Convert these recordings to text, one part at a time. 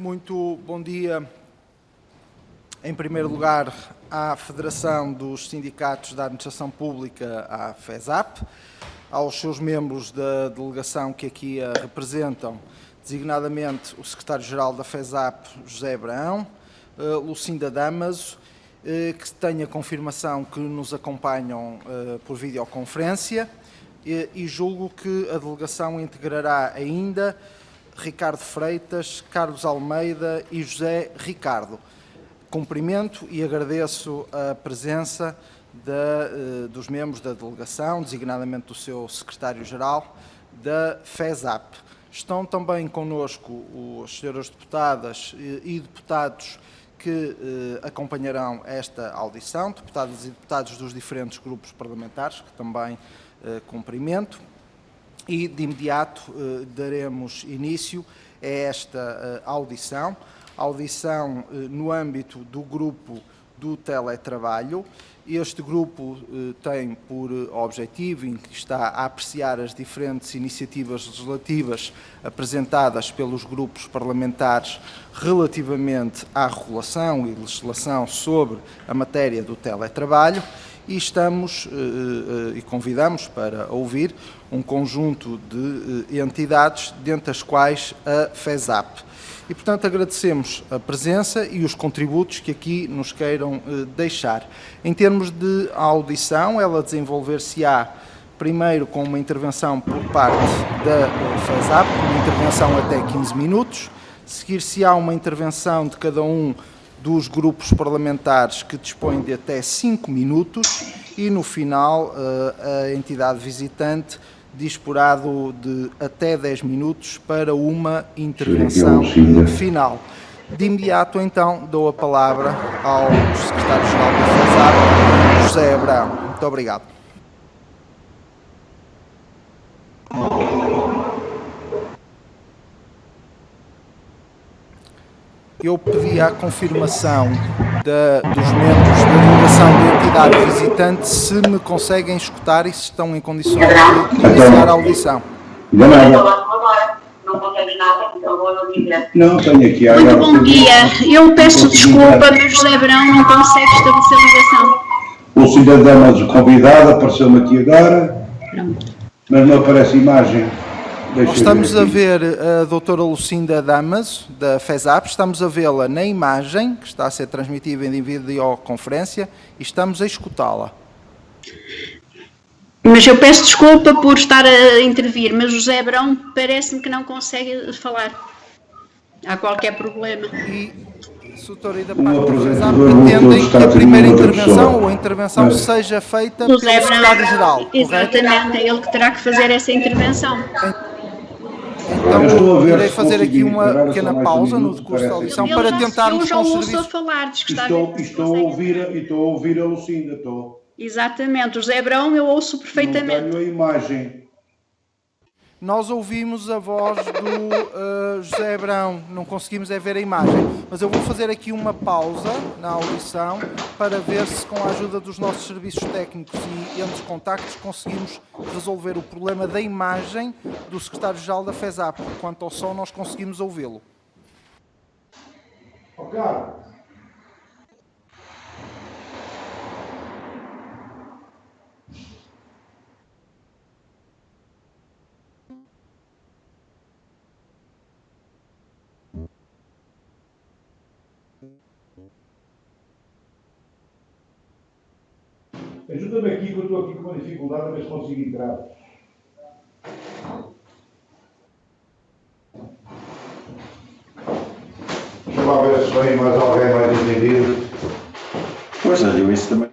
Muito bom dia, em primeiro lugar, à Federação dos Sindicatos da Administração Pública, à FESAP, aos seus membros da delegação que aqui a representam, designadamente o Secretário-Geral da FESAP, José Abraão, Lucinda Damaso, que tem a confirmação que nos acompanham por videoconferência, e julgo que a delegação integrará ainda Ricardo Freitas, Carlos Almeida e José Ricardo. Cumprimento e agradeço a presença dos membros da delegação, designadamente do seu secretário-geral da FESAP. Estão também connosco as senhoras deputadas e deputados que acompanharão esta audição, deputadas e deputados dos diferentes grupos parlamentares, que também cumprimento. E, de imediato, daremos início a esta audição no âmbito do grupo do teletrabalho. Este grupo tem por objetivo, em que está a apreciar as diferentes iniciativas legislativas apresentadas pelos grupos parlamentares relativamente à regulação e legislação sobre a matéria do teletrabalho, e estamos e convidamos para ouvir um conjunto de entidades, dentre as quais a FESAP. E, portanto, agradecemos a presença e os contributos que aqui nos queiram deixar. Em termos de audição, ela desenvolver-se-á primeiro com uma intervenção por parte da FESAP, uma intervenção até 15 minutos, seguir-se-á uma intervenção de cada um dos grupos parlamentares, que dispõem de até 5 minutos, e no final a entidade visitante disporá de até 10 minutos para uma intervenção final. De imediato, então, dou a palavra ao secretário-geral da FESAP, José Abraão. Muito obrigado. Eu pedi a confirmação dos membros da delegação da entidade visitante se me conseguem escutar e se estão em condições de iniciar a audição. Não consegues nada, então vou não dizer. Não, tenho aqui a... Muito bom dia. Eu peço desculpa, mas José Abraão não consegue estabelecer ligação. O cidadão convidado apareceu-me aqui agora, mas não aparece imagem. Nós estamos a ver a doutora Lucinda Damaso, da FESAP, estamos a vê-la na imagem, que está a ser transmitida em videoconferência, e estamos a escutá-la. Mas eu peço desculpa por estar a intervir, mas José Abraão parece-me que não consegue falar. Há qualquer problema. E, doutora, da parte da FESAP, pretendem que a primeira intervenção ou a intervenção seja feita pelo secretário-geral, exatamente, é ele que terá que fazer essa intervenção. Então, irei fazer aqui uma pequena pausa no decurso da audição para tentarmos com os serviços... falar, estou a ouvir a Lucinda, estou. Exatamente, o José Abraão eu ouço perfeitamente. Não tenho a imagem. Nós ouvimos a voz do José Abraão, não conseguimos ver a imagem, mas eu vou fazer aqui uma pausa na audição para ver se, com a ajuda dos nossos serviços técnicos e entre contactos, conseguimos resolver o problema da imagem do secretário-geral da FESAP. Quanto ao som, nós conseguimos ouvi-lo. Ok. Ajuda-me aqui, que eu estou aqui com uma dificuldade a ver se consigo entrar. Deixa lá ver se vem mais alguém mais entendido. Pois, olha, isso também.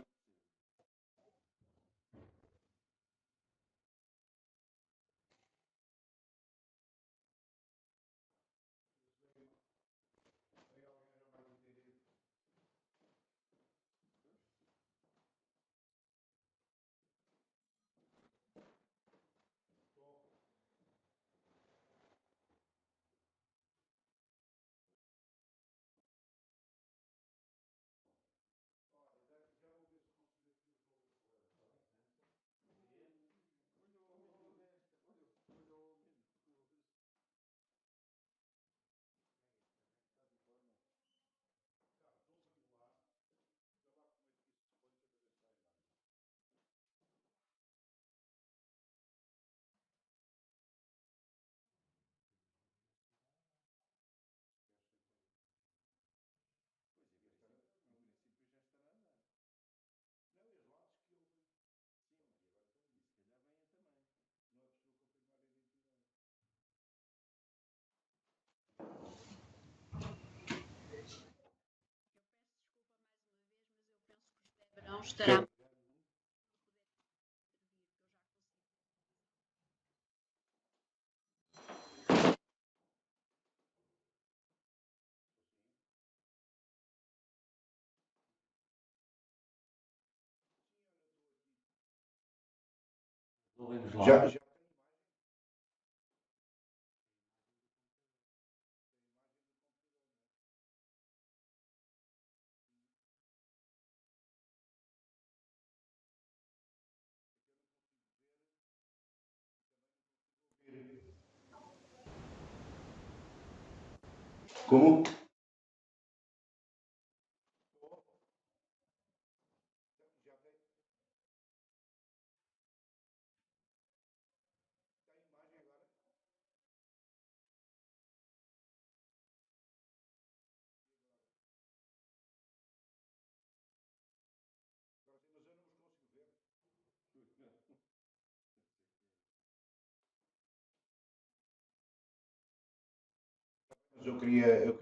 Não estará. Já, como? Mas eu queria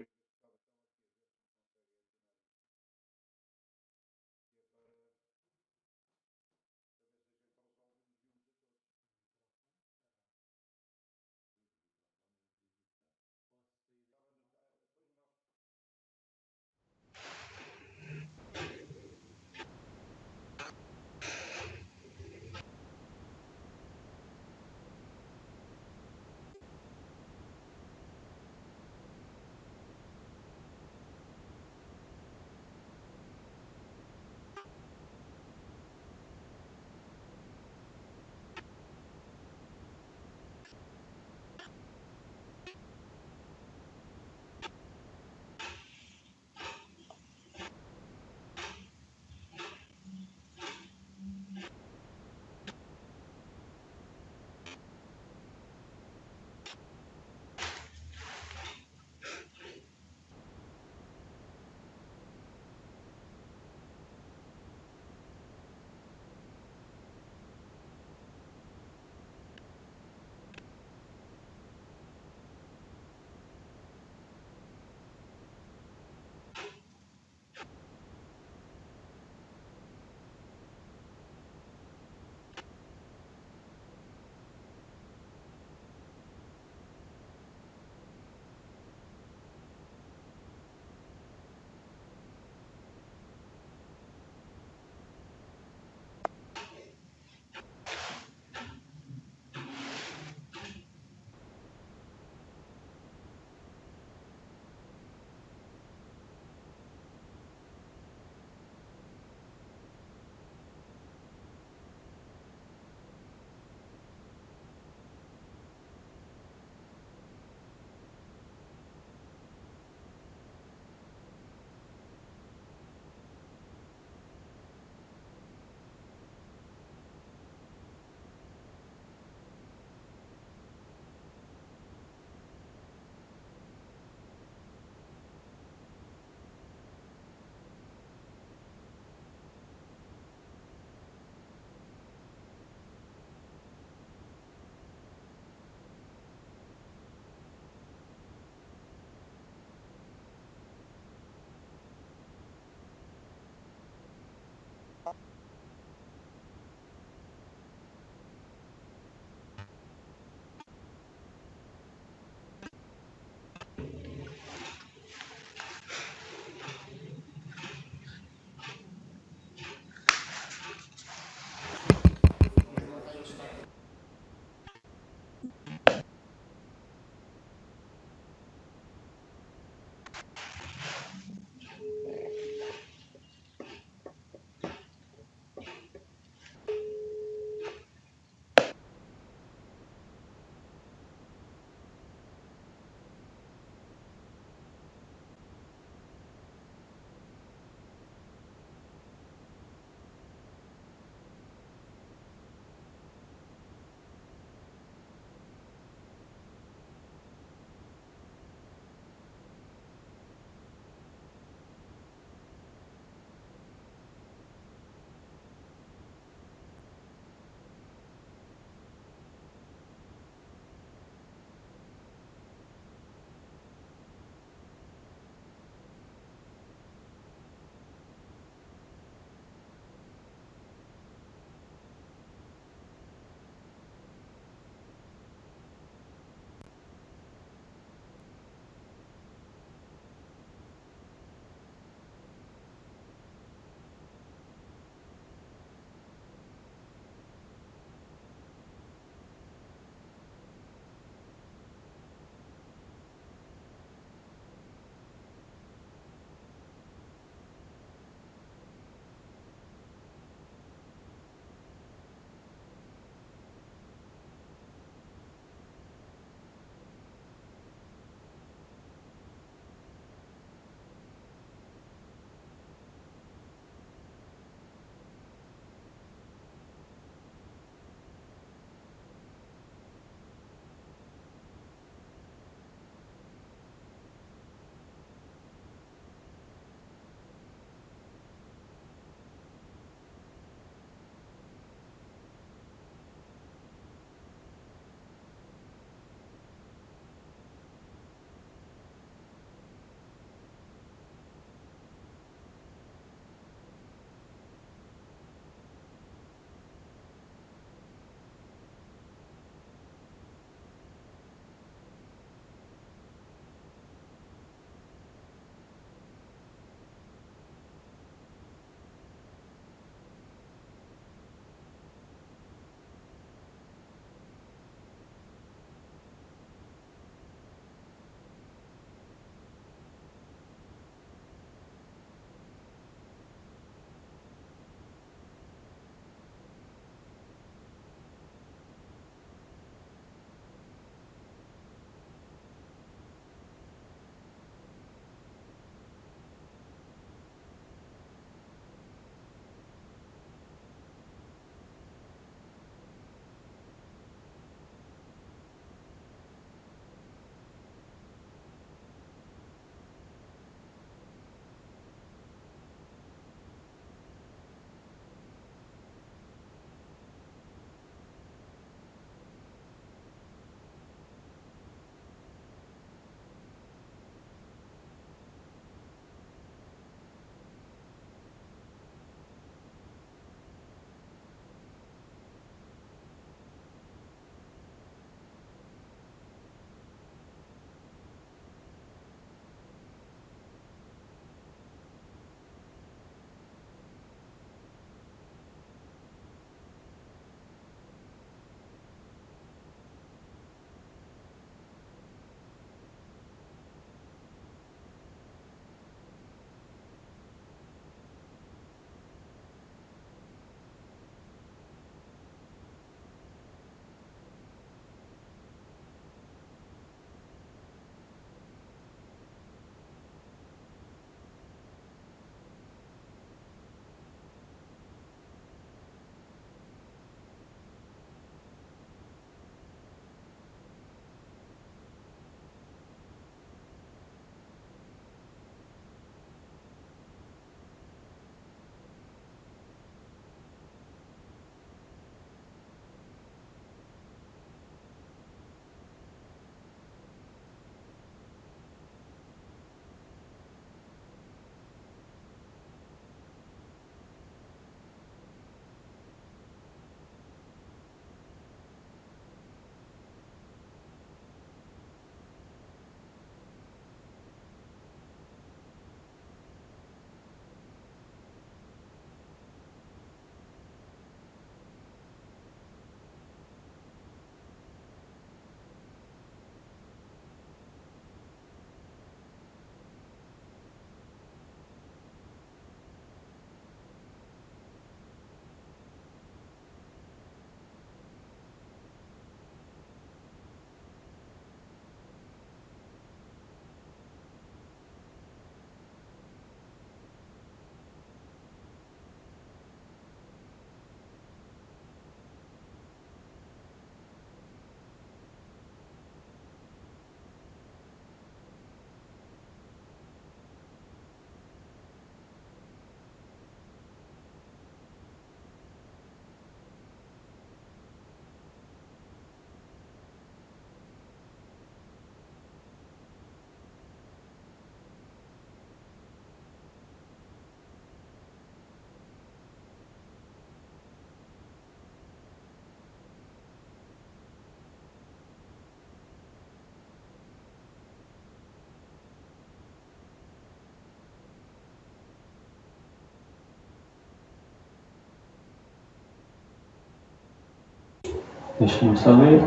Deixa-me só ver.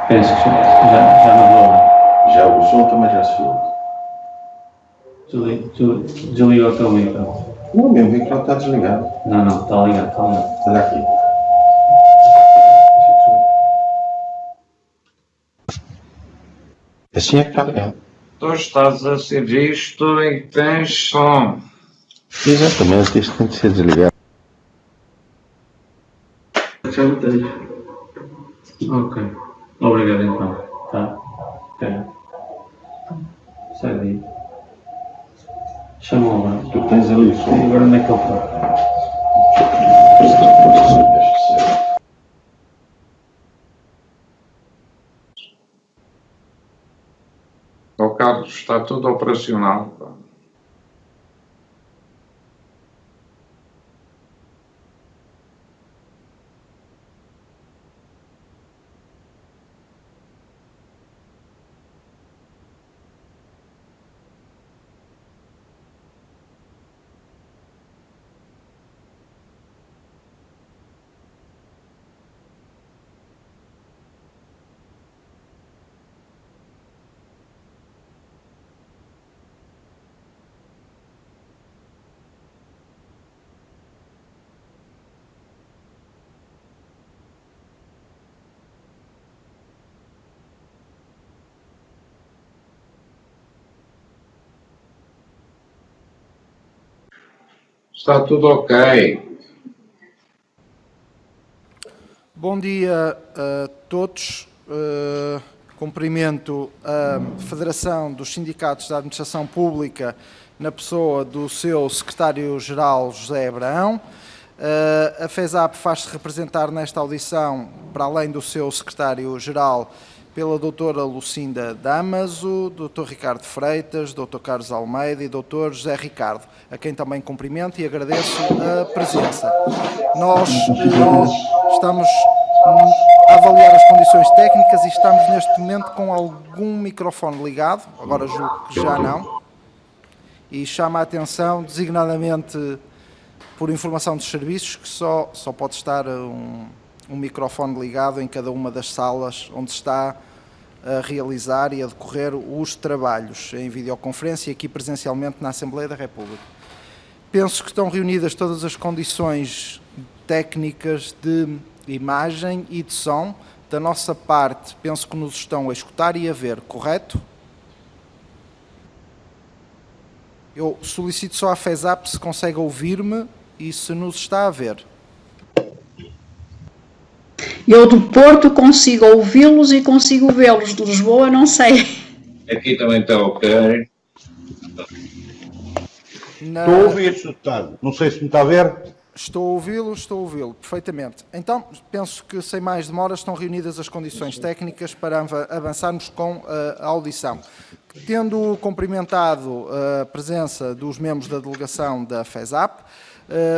Penso que já não vou. Já o som também já se ouve. Desliga o teu micro. Não, meu micro está desligado. Não, está ligado, está ligado. Olha aqui. Assim é que está ligado. Tu estás a ser isto e tens som. Exatamente, isto tem de ser desligado. Já não tens. Ok. Obrigado então. Tá? Ok. Sai daí. Chama o agora. Tu tens ali o som. Agora onde é que ele está? O Carlos, está tudo operacional. Pá. Está tudo ok. Bom dia a todos. Cumprimento a Federação dos Sindicatos da Administração Pública na pessoa do seu secretário-geral José Abraão. A FESAP faz-se representar nesta audição, para além do seu secretário-geral, pela doutora Lucinda Damaso, doutor Ricardo Freitas, doutor Carlos Almeida e doutor José Ricardo, a quem também cumprimento e agradeço a presença. Nós estamos a avaliar as condições técnicas e estamos neste momento com algum microfone ligado, agora julgo que já não, e chama a atenção designadamente por informação dos serviços que só pode estar um microfone ligado em cada uma das salas onde se está a realizar e a decorrer os trabalhos em videoconferência e aqui presencialmente na Assembleia da República. Penso que estão reunidas todas as condições técnicas de imagem e de som. Da nossa parte, penso que nos estão a escutar e a ver, correto? Eu solicito só à FESAP se consegue ouvir-me e se nos está a ver. Eu do Porto consigo ouvi-los e consigo vê-los. De Lisboa não sei. Aqui também está ok. Estou a ouvir, Sr. Deputado. Não sei se me está a ver. Estou a ouvi-lo, perfeitamente. Então, penso que sem mais demoras estão reunidas as condições técnicas para avançarmos com a audição. Tendo cumprimentado a presença dos membros da delegação da FESAP,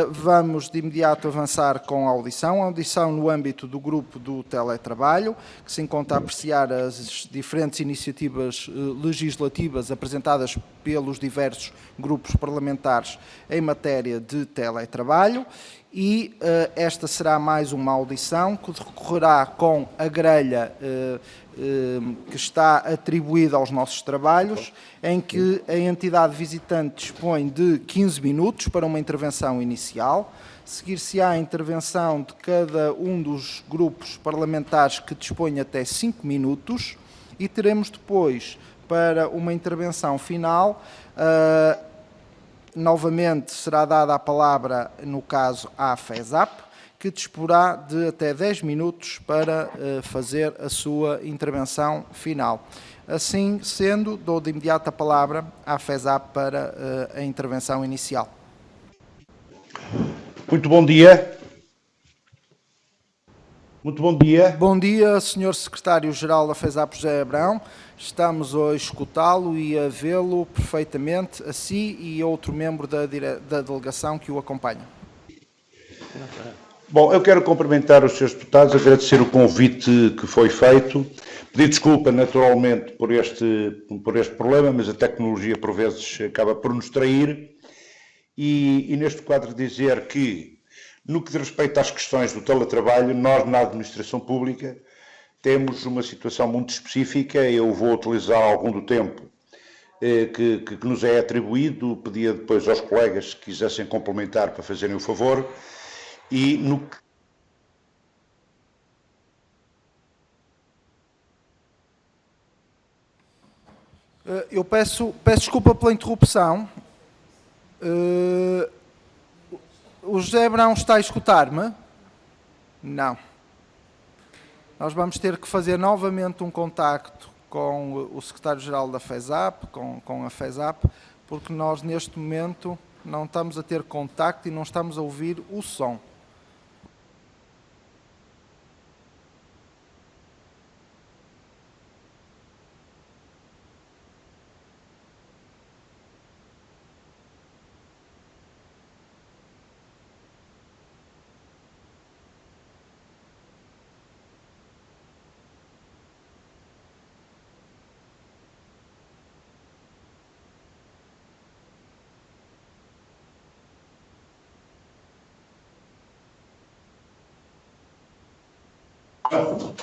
vamos de imediato avançar com a audição no âmbito do grupo do teletrabalho, que se encontra a apreciar as diferentes iniciativas legislativas apresentadas pelos diversos grupos parlamentares em matéria de teletrabalho e esta será mais uma audição que decorrerá com a grelha que está atribuída aos nossos trabalhos, em que a entidade visitante dispõe de 15 minutos para uma intervenção inicial, seguir-se-á a intervenção de cada um dos grupos parlamentares que dispõe até 5 minutos e teremos depois, para uma intervenção final, novamente será dada a palavra, no caso, à FESAP, que disporá de até 10 minutos para fazer a sua intervenção final. Assim sendo, dou de imediato a palavra à FESAP para a intervenção inicial. Muito bom dia. Muito bom dia. Bom dia, Sr. Secretário-Geral da FESAP José Abraão. Estamos a escutá-lo e a vê-lo perfeitamente, a si e outro membro da delegação que o acompanha. Bom, eu quero cumprimentar os Srs. Deputados, agradecer o convite que foi feito, pedir desculpa naturalmente por este problema, mas a tecnologia por vezes acaba por nos trair e neste quadro dizer que No que diz respeito às questões do teletrabalho, nós na administração pública temos uma situação muito específica. Eu vou utilizar algum do tempo que nos é atribuído, pedia depois aos colegas que quisessem complementar para fazerem o favor, e no Eu peço desculpa pela interrupção. O José Abrão está a escutar-me? Não. Nós vamos ter que fazer novamente um contacto com o secretário-geral da FESAP, com a FESAP, porque nós neste momento não estamos a ter contacto e não estamos a ouvir o som.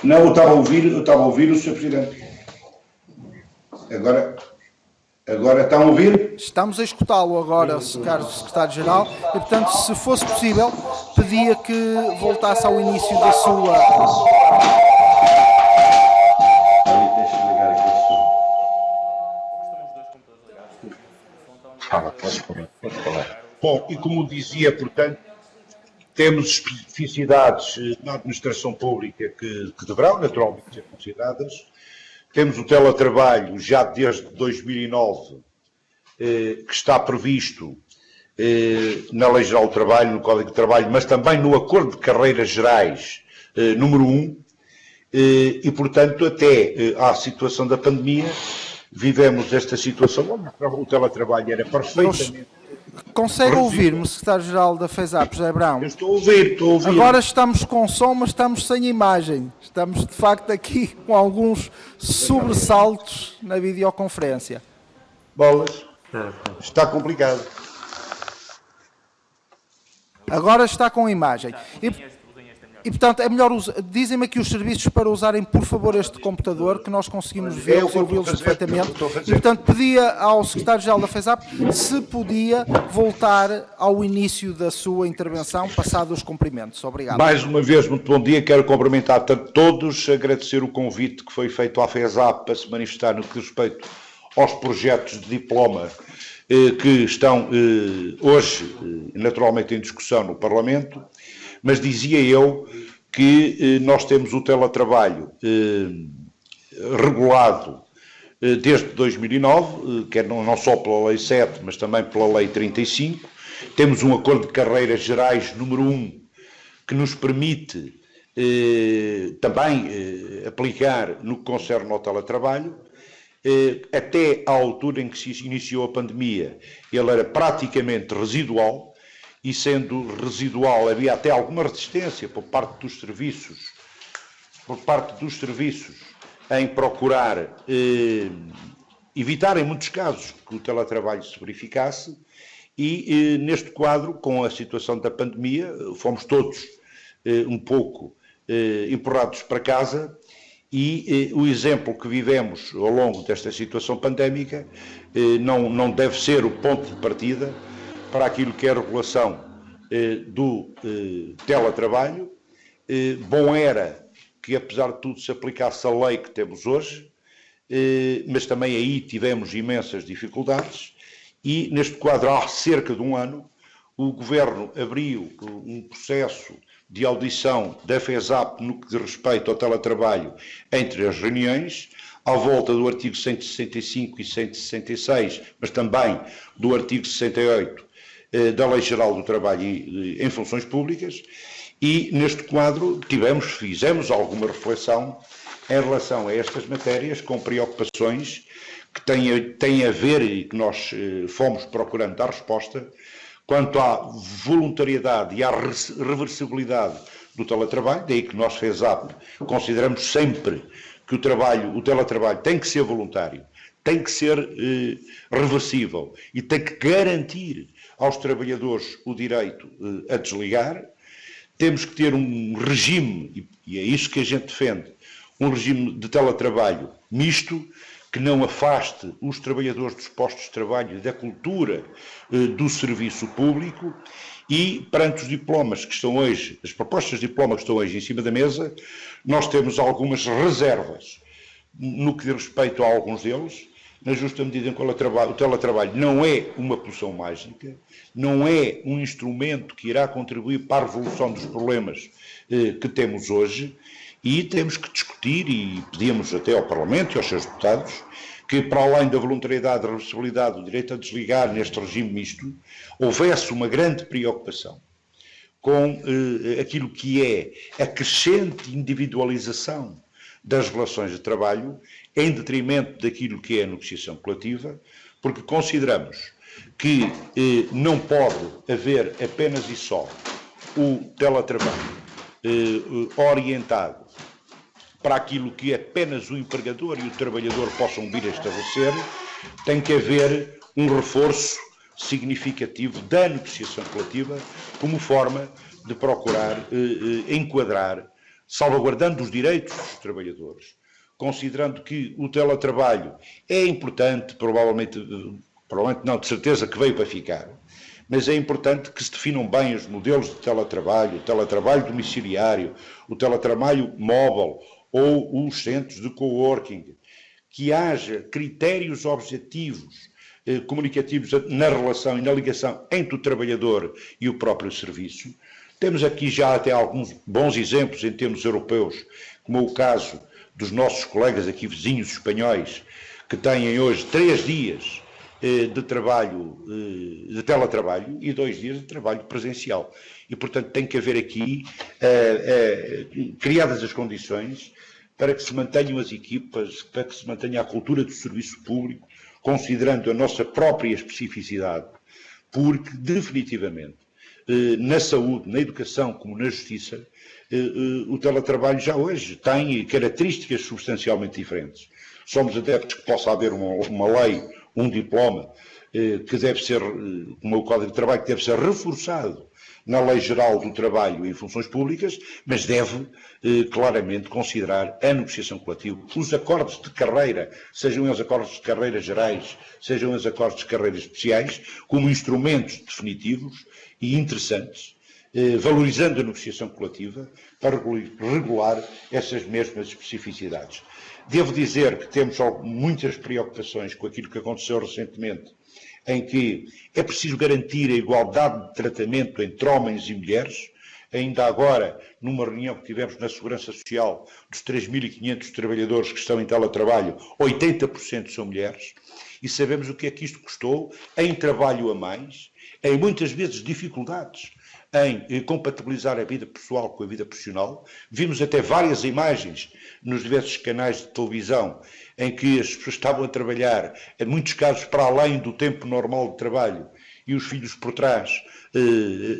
Não, eu estava a ouvir o Sr. Presidente. Agora estão a ouvir? Estamos a escutá-lo agora, caro secretário-geral, e portanto, se fosse possível, pedia que voltasse ao início da sua... Ali tens de ligar aqui o som. Fala, podes falar. Bom, e como dizia, portanto, temos especificidades na administração pública que deverão naturalmente ser consideradas. Temos o teletrabalho já desde 2009, que está previsto na Lei Geral do Trabalho, no Código de Trabalho, mas também no Acordo de Carreiras Gerais número 1, e portanto até à situação da pandemia vivemos esta situação onde o teletrabalho era perfeitamente... Consegue ouvir-me, secretário-geral da FESAP, José Abrão? Eu estou a ouvir. Agora estamos com som, mas estamos sem imagem. Estamos, de facto, aqui com alguns sobressaltos na videoconferência. Bolas. Está complicado. Agora está com imagem. E portanto, é melhor dizem-me aqui os serviços para usarem, por favor, este computador, que nós conseguimos vê-los e ouvi-los perfeitamente. E, portanto, pedia ao secretário-geral da FESAP se podia voltar ao início da sua intervenção, passado os cumprimentos. Obrigado. Mais uma vez, muito bom dia. Quero cumprimentar todos, agradecer o convite que foi feito à FESAP para se manifestar no que diz respeito aos projetos de diploma que estão hoje, naturalmente, em discussão no Parlamento. Mas dizia eu que nós temos o teletrabalho regulado desde 2009, que é não só pela Lei 7, mas também pela Lei 35. Temos um Acordo de Carreiras Gerais número 1, que nos permite também aplicar no que concerne ao teletrabalho. Até à altura em que se iniciou a pandemia, ele era praticamente residual, e sendo residual havia até alguma resistência por parte dos serviços em procurar evitar em muitos casos que o teletrabalho se verificasse, e neste quadro, com a situação da pandemia, fomos todos um pouco empurrados para casa, e o exemplo que vivemos ao longo desta situação pandémica não deve ser o ponto de partida para aquilo que é a regulação do teletrabalho. Bom era que, apesar de tudo, se aplicasse a lei que temos hoje, mas também aí tivemos imensas dificuldades, e neste quadro, há cerca de um ano, o Governo abriu um processo de audição da FESAP no que diz respeito ao teletrabalho entre as reuniões, à volta do artigo 165 e 166, mas também do artigo 68 da Lei Geral do Trabalho em Funções Públicas, e neste quadro fizemos alguma reflexão em relação a estas matérias, com preocupações que têm a ver e que nós fomos procurando dar resposta quanto à voluntariedade e à reversibilidade do teletrabalho. Daí que nós, FESAP, consideramos sempre que o teletrabalho tem que ser voluntário, tem que ser reversível e tem que garantir aos trabalhadores o direito a desligar, temos que ter um regime, e é isso que a gente defende, um regime de teletrabalho misto, que não afaste os trabalhadores dos postos de trabalho e da cultura do serviço público, e perante os diplomas que estão hoje, as propostas de diploma que estão hoje em cima da mesa, nós temos algumas reservas no que diz respeito a alguns deles, na justa medida em que o teletrabalho não é uma poção mágica, não é um instrumento que irá contribuir para a resolução dos problemas que temos hoje, e temos que discutir, e pedimos até ao Parlamento e aos seus deputados, que para além da voluntariedade, da reversibilidade, do direito a desligar neste regime misto, houvesse uma grande preocupação com aquilo que é a crescente individualização das relações de trabalho, em detrimento daquilo que é a negociação coletiva, porque consideramos que não pode haver apenas e só o teletrabalho orientado para aquilo que apenas o empregador e o trabalhador possam vir a estabelecer. Tem que haver um reforço significativo da negociação coletiva como forma de procurar enquadrar, salvaguardando os direitos dos trabalhadores, considerando que o teletrabalho é importante, provavelmente não, de certeza que veio para ficar, mas é importante que se definam bem os modelos de teletrabalho, o teletrabalho domiciliário, o teletrabalho móvel ou os centros de coworking, que haja critérios objetivos, comunicativos na relação e na ligação entre o trabalhador e o próprio serviço. Temos aqui já até alguns bons exemplos em termos europeus, como o caso dos nossos colegas aqui vizinhos espanhóis, que têm hoje 3 dias de trabalho, de teletrabalho e 2 dias de trabalho presencial. E, portanto, tem que haver aqui criadas as condições para que se mantenham as equipas, para que se mantenha a cultura do serviço público, considerando a nossa própria especificidade, porque, definitivamente, na saúde, na educação, como na justiça, o teletrabalho já hoje tem características substancialmente diferentes. Somos adeptos que possa haver uma lei, um diploma, que deve ser, como o Código de Trabalho, que deve ser reforçado na Lei Geral do Trabalho em funções públicas, mas deve claramente considerar a negociação coletiva, os acordos de carreira, sejam os acordos de carreira gerais, sejam os acordos de carreira especiais, como instrumentos definitivos e interessantes, valorizando a negociação coletiva para regular essas mesmas especificidades. Devo dizer que temos muitas preocupações com aquilo que aconteceu recentemente, em que é preciso garantir a igualdade de tratamento entre homens e mulheres. Ainda agora, numa reunião que tivemos na Segurança Social, dos 3.500 trabalhadores que estão em teletrabalho, 80% são mulheres, e sabemos o que é que isto custou em trabalho a mais, em muitas vezes dificuldades em compatibilizar a vida pessoal com a vida profissional. Vimos até várias imagens nos diversos canais de televisão em que as pessoas estavam a trabalhar, em muitos casos para além do tempo normal de trabalho, e os filhos por trás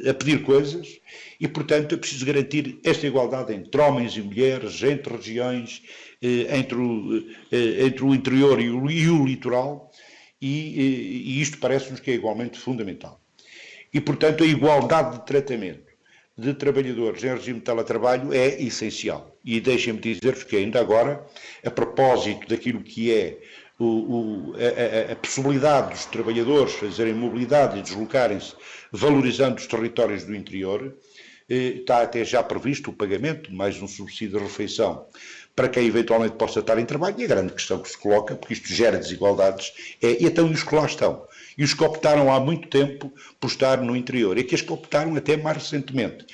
a pedir coisas, e portanto é preciso garantir esta igualdade entre homens e mulheres, entre regiões, entre o interior e o litoral, e isto parece-nos que é igualmente fundamental. E, portanto, a igualdade de tratamento de trabalhadores em regime de teletrabalho é essencial. E deixem-me dizer-vos que ainda agora, a propósito daquilo que é a possibilidade dos trabalhadores fazerem mobilidade e deslocarem-se valorizando os territórios do interior, está até já previsto o pagamento de mais um subsídio de refeição para quem eventualmente possa estar em trabalho. E a grande questão que se coloca, porque isto gera desigualdades, e então os que lá estão? E os que optaram há muito tempo por estar no interior, e aqueles que optaram até mais recentemente.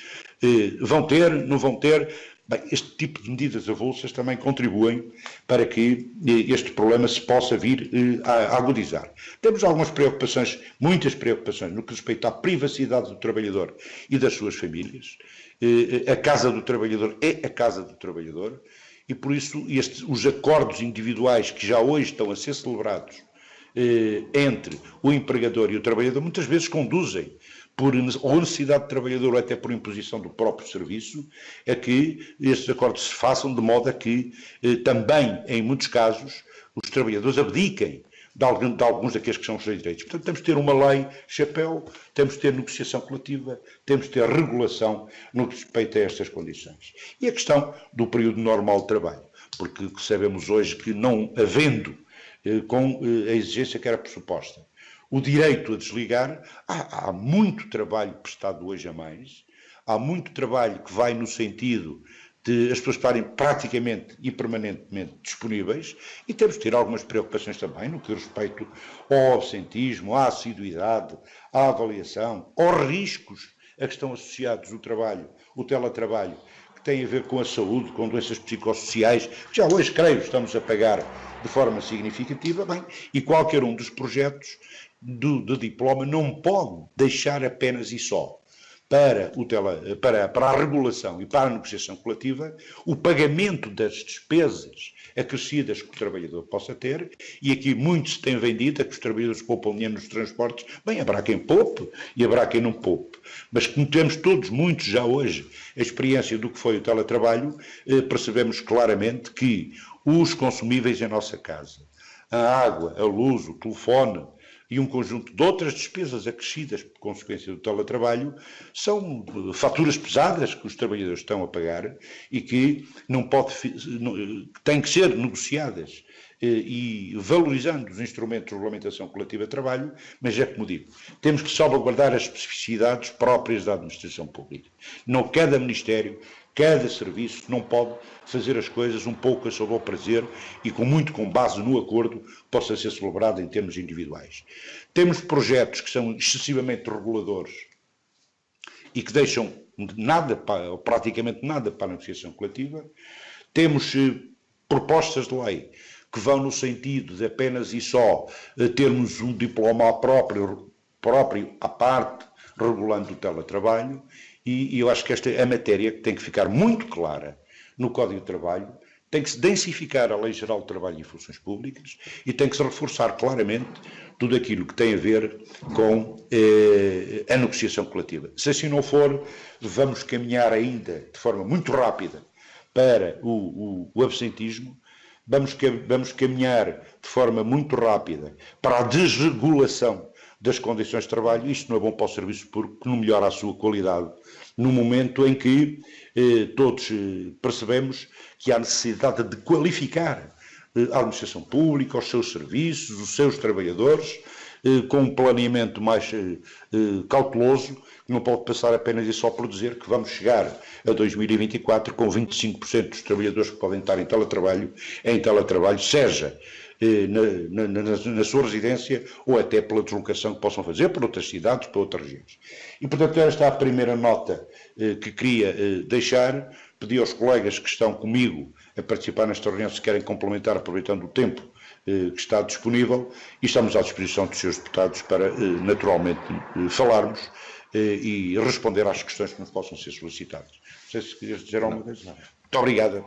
Vão ter, não vão ter? Bem, este tipo de medidas avulsas também contribuem para que este problema se possa vir a agudizar. Temos algumas preocupações, muitas preocupações, no que respeita à privacidade do trabalhador e das suas famílias. A casa do trabalhador é a casa do trabalhador, e por isso os acordos individuais que já hoje estão a ser celebrados entre o empregador e o trabalhador, muitas vezes conduzem, por necessidade de trabalhador ou até por imposição do próprio serviço, a que estes acordos se façam de modo a que também, em muitos casos, os trabalhadores abdiquem de alguns daqueles que são os direitos. Portanto, temos de ter uma lei chapéu, temos de ter negociação coletiva, temos de ter regulação no que respeita a estas condições. E a questão do período normal de trabalho, porque sabemos hoje que não havendo com a exigência que era pressuposta o direito a desligar, há muito trabalho prestado hoje a mais, há muito trabalho que vai no sentido de as pessoas estarem praticamente e permanentemente disponíveis, e temos de ter algumas preocupações também no que diz respeito ao absentismo, à assiduidade, à avaliação, aos riscos a que estão associados o trabalho, o teletrabalho, que tem a ver com a saúde, com doenças psicossociais, que já hoje, creio, estamos a pagar de forma significativa, bem, e qualquer um dos projetos de diploma não pode deixar apenas e só para a regulação e para a negociação coletiva o pagamento das despesas acrescidas que o trabalhador possa ter, e aqui muito se tem vendido a que os trabalhadores poupam dinheiro nos transportes. Bem, haverá quem poupe e haverá quem não poupe, mas como temos todos, muitos já hoje, a experiência do que foi o teletrabalho, percebemos claramente que os consumíveis em nossa casa, a água, a luz, o telefone, e um conjunto de outras despesas acrescidas por consequência do teletrabalho são faturas pesadas que os trabalhadores estão a pagar e que têm que ser negociadas e valorizando os instrumentos de regulamentação coletiva de trabalho, mas é como digo, temos que salvaguardar as especificidades próprias da administração pública. Não cada ministério, cada serviço não pode fazer as coisas um pouco a seu bom prazer e com base no acordo possa ser celebrado em termos individuais. Temos projetos que são excessivamente reguladores e que deixam ou praticamente nada para a negociação coletiva. Temos propostas de lei que vão no sentido de apenas e só termos um diploma próprio à parte, regulando o teletrabalho. E eu acho que esta é a matéria que tem que ficar muito clara no Código de Trabalho, tem que se densificar a Lei Geral de Trabalho e Funções Públicas e tem que se reforçar claramente tudo aquilo que tem a ver com a negociação coletiva. Se assim não for, vamos caminhar ainda de forma muito rápida para o absentismo, vamos caminhar de forma muito rápida para a desregulação das condições de trabalho. Isto não é bom para o serviço público, que não melhora a sua qualidade, no momento em que todos percebemos que há necessidade de qualificar a administração pública, os seus serviços, os seus trabalhadores, com um planeamento mais cauteloso, que não pode passar apenas e só por dizer que vamos chegar a 2024 com 25% dos trabalhadores que podem estar em teletrabalho, seja na sua residência ou até pela deslocação que possam fazer para outras cidades, para outras regiões. E, portanto, esta é a primeira nota que queria deixar. Pedi aos colegas que estão comigo a participar nesta reunião, se querem complementar, aproveitando o tempo que está disponível, e estamos à disposição dos senhores deputados para, naturalmente, falarmos e responder às questões que nos possam ser solicitadas. Não sei se querias dizer alguma coisa. Muito obrigado.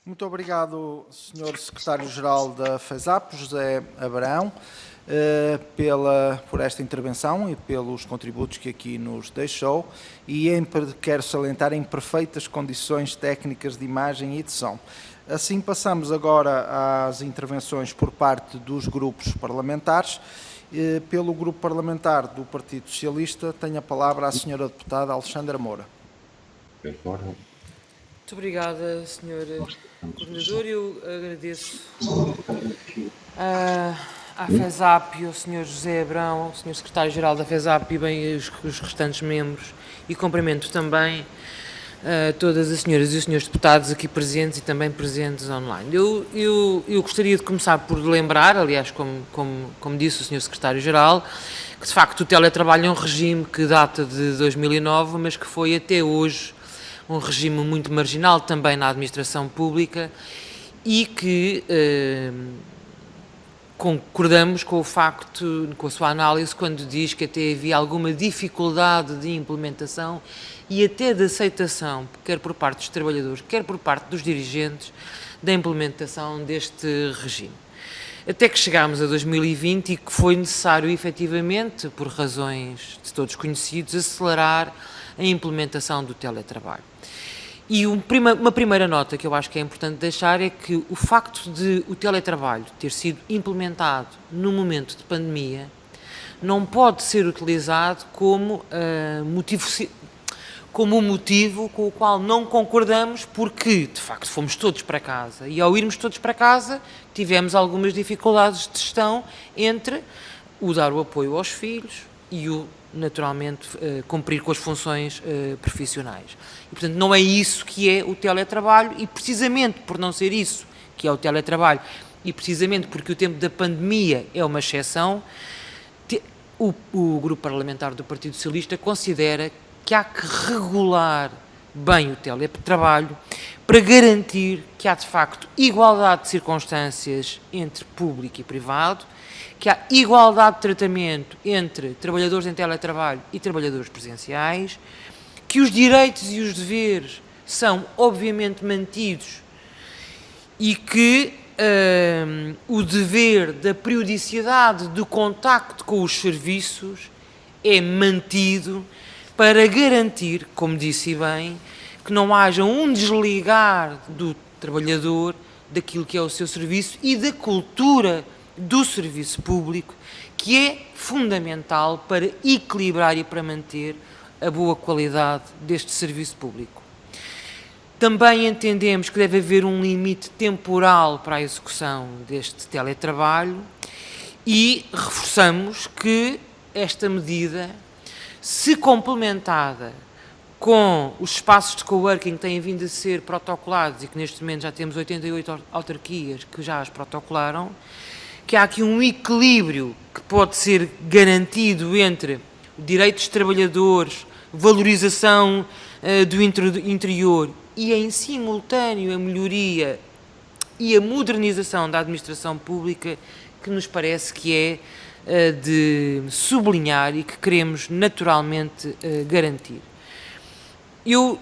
Muito obrigado, Sr. Secretário-Geral da FESAP, José Abrão, por esta intervenção e pelos contributos que aqui nos deixou, e quero salientar em perfeitas condições técnicas de imagem e de som. Assim, passamos agora às intervenções por parte dos grupos parlamentares. Pelo Grupo Parlamentar do Partido Socialista, tem a palavra a Sra. Deputada Alexandra Moura. Muito obrigada, Sr. Coordenador. Eu agradeço à FESAP e ao Sr. José Abrão, ao Sr. Secretário-Geral da FESAP e bem os restantes membros, e cumprimento também todas as senhoras e os senhores deputados aqui presentes e também presentes online. Eu gostaria de começar por lembrar, aliás, como disse o Sr. Secretário-Geral, que de facto o teletrabalho é um regime que data de 2009, mas que foi até hoje um regime muito marginal também na administração pública, e que concordamos com o facto, com a sua análise, quando diz que até havia alguma dificuldade de implementação e até de aceitação, quer por parte dos trabalhadores, quer por parte dos dirigentes, da implementação deste regime. Até que chegámos a 2020 e que foi necessário, efetivamente, por razões de todos conhecidos, acelerar a implementação do teletrabalho. E uma primeira nota que eu acho que é importante deixar é que o facto de o teletrabalho ter sido implementado no momento de pandemia não pode ser utilizado como um motivo com o qual não concordamos, porque, de facto, fomos todos para casa. E, ao irmos todos para casa, tivemos algumas dificuldades de gestão entre o dar o apoio aos filhos e o, naturalmente, cumprir com as funções profissionais. E, portanto, não é isso que é o teletrabalho, e precisamente por não ser isso que é o teletrabalho, e precisamente porque o tempo da pandemia é uma exceção, o grupo parlamentar do Partido Socialista considera que há que regular bem o teletrabalho para garantir que há, de facto, igualdade de circunstâncias entre público e privado, que há igualdade de tratamento entre trabalhadores em teletrabalho e trabalhadores presenciais, que os direitos e os deveres são, obviamente, mantidos e que o dever da periodicidade do contacto com os serviços é mantido para garantir, como disse bem, que não haja um desligar do trabalhador daquilo que é o seu serviço e da cultura do serviço público, que é fundamental para equilibrar e para manter a boa qualidade deste serviço público. Também entendemos que deve haver um limite temporal para a execução deste teletrabalho e reforçamos que esta medida, se complementada com os espaços de coworking que têm vindo a ser protocolados e que neste momento já temos 88 autarquias que já as protocolaram, que há aqui um equilíbrio que pode ser garantido entre direitos dos trabalhadores, valorização do interior e, em simultâneo, a melhoria e a modernização da administração pública, que nos parece que é de sublinhar e que queremos naturalmente garantir. Eu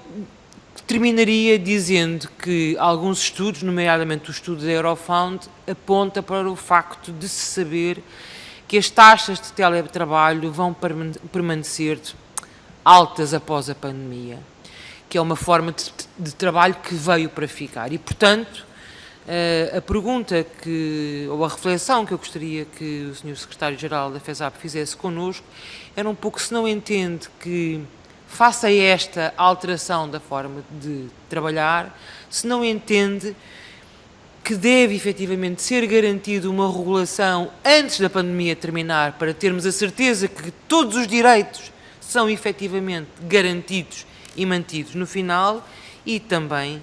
terminaria dizendo que alguns estudos, nomeadamente o estudo da Eurofound, aponta para o facto de se saber que as taxas de teletrabalho vão permanecer altas após a pandemia, que é uma forma de trabalho que veio para ficar. E, portanto, a pergunta ou a reflexão que eu gostaria que o Sr. Secretário-Geral da FESAP fizesse connosco era um pouco se não entende que, face a esta alteração da forma de trabalhar, se não entende que deve efetivamente ser garantida uma regulação antes da pandemia terminar, para termos a certeza que todos os direitos são efetivamente garantidos e mantidos no final, e também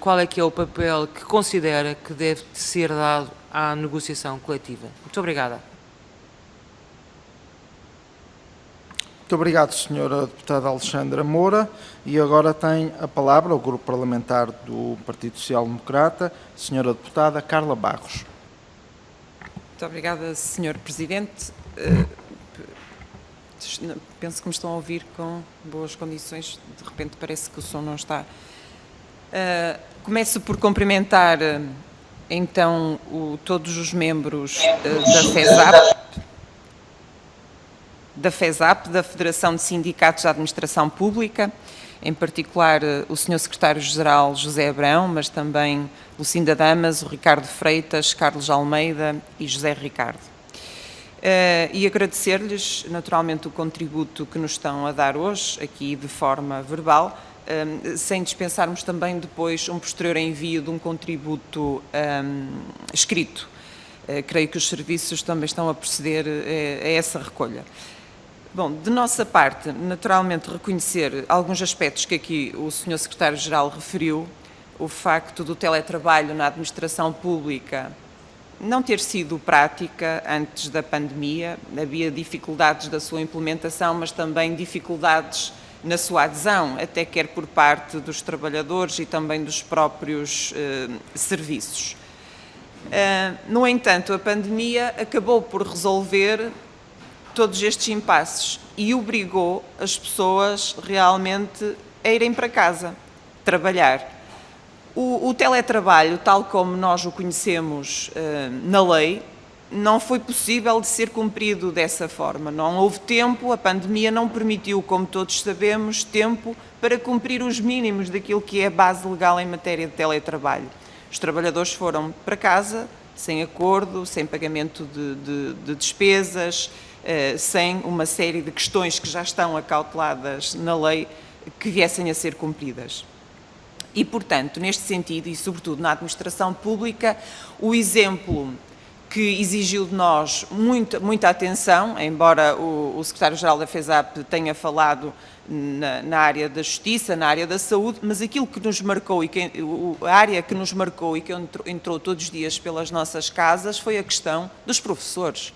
qual é que é o papel que considera que deve ser dado à negociação coletiva. Muito obrigada. Muito obrigado, Sra. Deputada Alexandra Moura. E agora tem a palavra o Grupo Parlamentar do Partido Social Democrata, Sra. Deputada Carla Barros. Muito obrigada, Sr. Presidente. Penso que me estão a ouvir com boas condições. De repente parece que o som não está. Começo por cumprimentar, então, todos os membros da FESAP, da Federação de Sindicatos da Administração Pública, em particular o Sr. Secretário-Geral José Abrão, mas também Lucinda Damas, o Ricardo Freitas, Carlos Almeida e José Ricardo. E agradecer-lhes, naturalmente, o contributo que nos estão a dar hoje, aqui de forma verbal, sem dispensarmos também depois um posterior envio de um contributo escrito. Creio que os serviços também estão a proceder a essa recolha. Bom, de nossa parte, naturalmente, reconhecer alguns aspectos que aqui o Sr. Secretário-Geral referiu, o facto do teletrabalho na administração pública não ter sido prática antes da pandemia, havia dificuldades da sua implementação, mas também dificuldades na sua adesão, até quer por parte dos trabalhadores e também dos próprios serviços. No entanto, a pandemia acabou por resolver todos estes impasses e obrigou as pessoas realmente a irem para casa trabalhar. O teletrabalho, tal como nós o conhecemos na lei, não foi possível de ser cumprido dessa forma. Não houve tempo, a pandemia não permitiu, como todos sabemos, tempo para cumprir os mínimos daquilo que é a base legal em matéria de teletrabalho. Os trabalhadores foram para casa sem acordo, sem pagamento de despesas, sem uma série de questões que já estão acauteladas na lei que viessem a ser cumpridas. E, portanto, neste sentido, e sobretudo na administração pública, o exemplo que exigiu de nós muita atenção, embora o secretário-geral da FESAP tenha falado na área da justiça, na área da saúde, mas aquilo que nos marcou, a área que nos marcou e que entrou todos os dias pelas nossas casas foi a questão dos professores.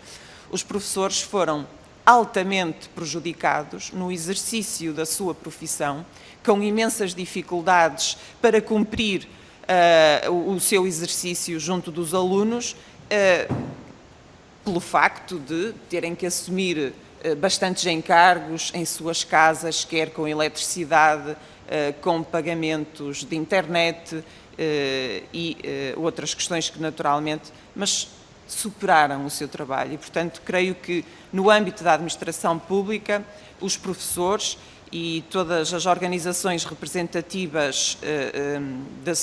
Os professores foram altamente prejudicados no exercício da sua profissão, com imensas dificuldades para cumprir o seu exercício junto dos alunos, pelo facto de terem que assumir bastantes encargos em suas casas, quer com eletricidade, com pagamentos de internet e outras questões que naturalmente, mas superaram o seu trabalho. E, portanto, creio que no âmbito da administração pública, os professores e todas as organizações representativas da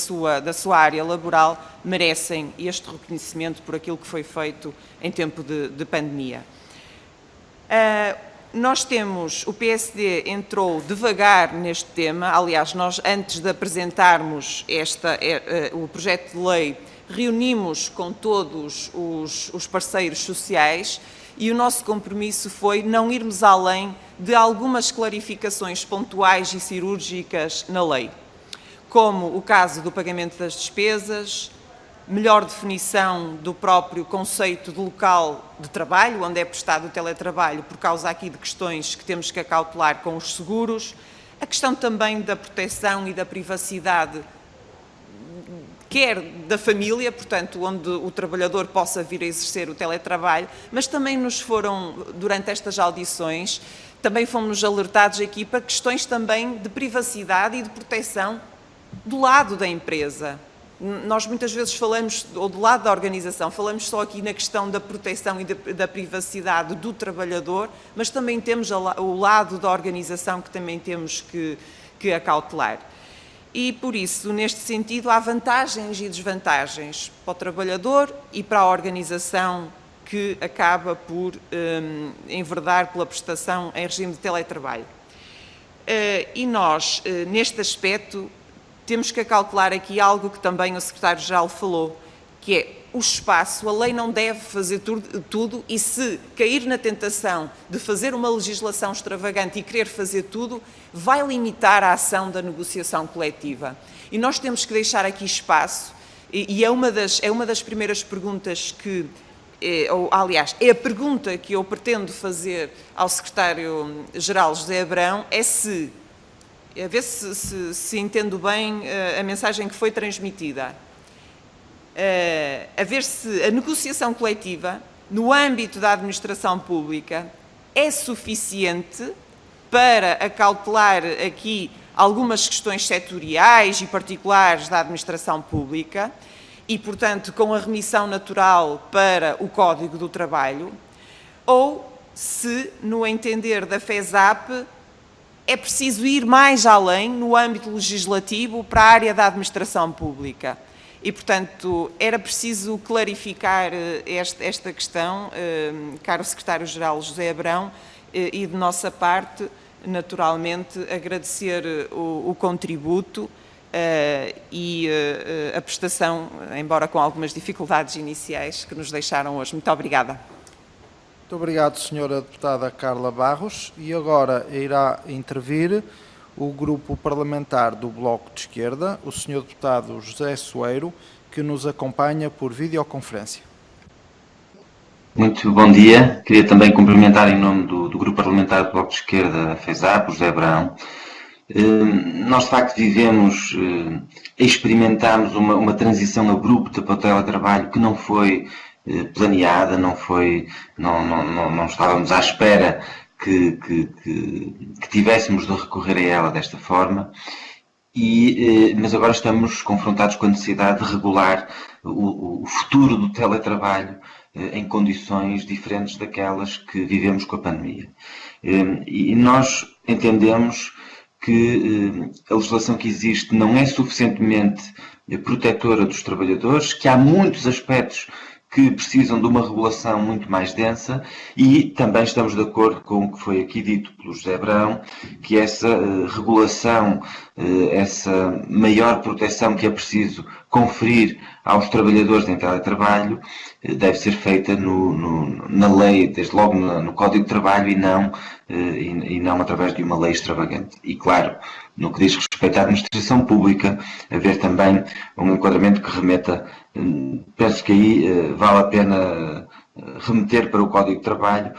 sua área laboral merecem este reconhecimento por aquilo que foi feito em tempo de pandemia. Nós temos, o PSD entrou devagar neste tema, aliás, nós antes de apresentarmos o projeto de lei, reunimos com todos os parceiros sociais e o nosso compromisso foi não irmos além de algumas clarificações pontuais e cirúrgicas na lei, como o caso do pagamento das despesas, melhor definição do próprio conceito de local de trabalho, onde é prestado o teletrabalho, por causa aqui de questões que temos que acautelar com os seguros, a questão também da proteção e da privacidade, quer da família, portanto, onde o trabalhador possa vir a exercer o teletrabalho, mas também nos foram, durante estas audições, também fomos alertados aqui para questões também de privacidade e de proteção do lado da empresa. Nós muitas vezes falamos, ou do lado da organização, falamos só aqui na questão da proteção e da privacidade do trabalhador, mas também temos o lado da organização que também temos que acautelar. E, por isso, neste sentido, há vantagens e desvantagens para o trabalhador e para a organização que acaba por enverdar pela prestação em regime de teletrabalho. E nós, neste aspecto, temos que acautelar aqui algo que também o secretário-geral falou, que é o espaço. A lei não deve fazer tudo e, se cair na tentação de fazer uma legislação extravagante e querer fazer tudo, vai limitar a ação da negociação coletiva. E nós temos que deixar aqui espaço, e é uma das primeiras perguntas que, aliás, é a pergunta que eu pretendo fazer ao secretário-geral José Abrão, é a ver se entendo bem a mensagem que foi transmitida. A ver se a negociação coletiva, no âmbito da administração pública, é suficiente para acautelar aqui algumas questões setoriais e particulares da administração pública e, portanto, com a remissão natural para o Código do Trabalho, ou se, no entender da FESAP, é preciso ir mais além no âmbito legislativo para a área da administração pública. E, portanto, era preciso clarificar esta questão, caro secretário-geral José Abrão, e de nossa parte, naturalmente, agradecer o contributo e a prestação, embora com algumas dificuldades iniciais, que nos deixaram hoje. Muito obrigada. Muito obrigado, Sra. Deputada Carla Barros. E agora irá intervir o Grupo Parlamentar do Bloco de Esquerda, o Sr. Deputado José Soeiro, que nos acompanha por videoconferência. Muito bom dia. Queria também cumprimentar em nome do Grupo Parlamentar do Bloco de Esquerda, a FESAP, o José Abrão. Nós, de facto, experimentámos uma transição abrupta para o teletrabalho que não foi planeada, não estávamos à espera que tivéssemos de recorrer a ela desta forma, mas agora estamos confrontados com a necessidade de regular o futuro do teletrabalho em condições diferentes daquelas que vivemos com a pandemia. E nós entendemos que a legislação que existe não é suficientemente protetora dos trabalhadores, que há muitos aspectos que precisam de uma regulação muito mais densa, e também estamos de acordo com o que foi aqui dito pelo José Abrão, que essa regulação, essa maior proteção que é preciso conferir aos trabalhadores em teletrabalho deve ser feita na lei, desde logo no Código de Trabalho, e não através de uma lei extravagante. E claro, no que diz respeito à administração pública, haver também um enquadramento que remeta, penso que aí vale a pena remeter para o Código de Trabalho,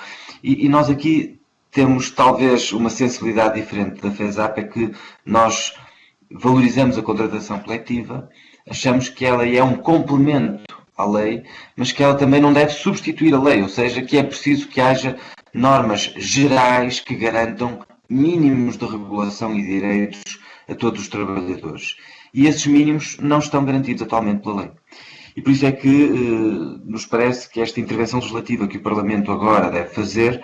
e nós aqui temos talvez uma sensibilidade diferente da FESAP, é que nós valorizamos a contratação coletiva, achamos que ela é um complemento à lei, mas que ela também não deve substituir a lei, ou seja, que é preciso que haja normas gerais que garantam mínimos de regulação e direitos a todos os trabalhadores. E esses mínimos não estão garantidos atualmente pela lei. E por isso é que nos parece que esta intervenção legislativa que o Parlamento agora deve fazer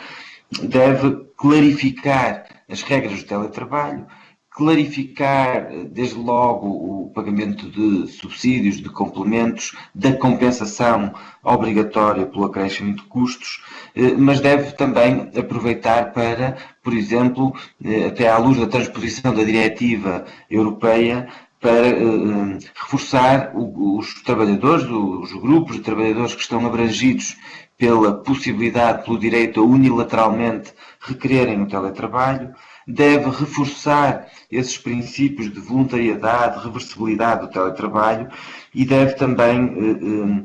deve clarificar as regras do teletrabalho, clarificar desde logo o pagamento de subsídios, de complementos, da compensação obrigatória pelo acréscimo de custos, mas deve também aproveitar para, por exemplo, até à luz da transposição da diretiva europeia, para reforçar os trabalhadores, os grupos de trabalhadores que estão abrangidos pela possibilidade, pelo direito a unilateralmente requererem o teletrabalho, deve reforçar esses princípios de voluntariedade, reversibilidade do teletrabalho, e deve também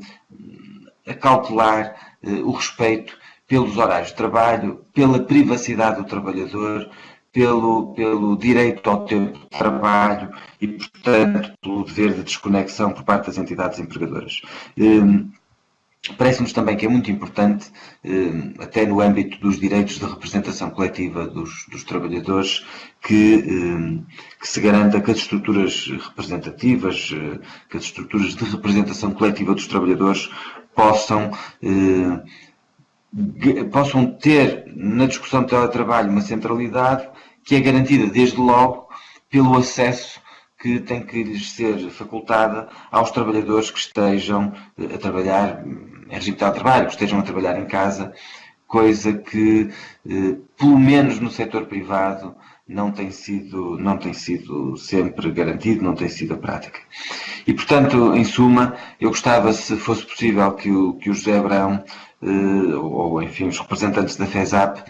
acautelar o respeito pelos horários de trabalho, pela privacidade do trabalhador, pelo direito ao tempo de trabalho e, portanto, pelo dever de desconexão por parte das entidades empregadoras. Parece-nos também que é muito importante, até no âmbito dos direitos de representação coletiva dos trabalhadores, que se garanta que as estruturas representativas, que as estruturas de representação coletiva dos trabalhadores possam ter na discussão de teletrabalho uma centralidade que é garantida desde logo pelo acesso que tem que lhes ser facultada aos trabalhadores que estejam a trabalhar em regime de teletrabalho, que estejam a trabalhar em casa, coisa que, pelo menos no setor privado, não tem sido sempre garantido, não tem sido a prática. E, portanto, em suma, eu gostava, se fosse possível, que o José Abrão, ou enfim, os representantes da FESAP,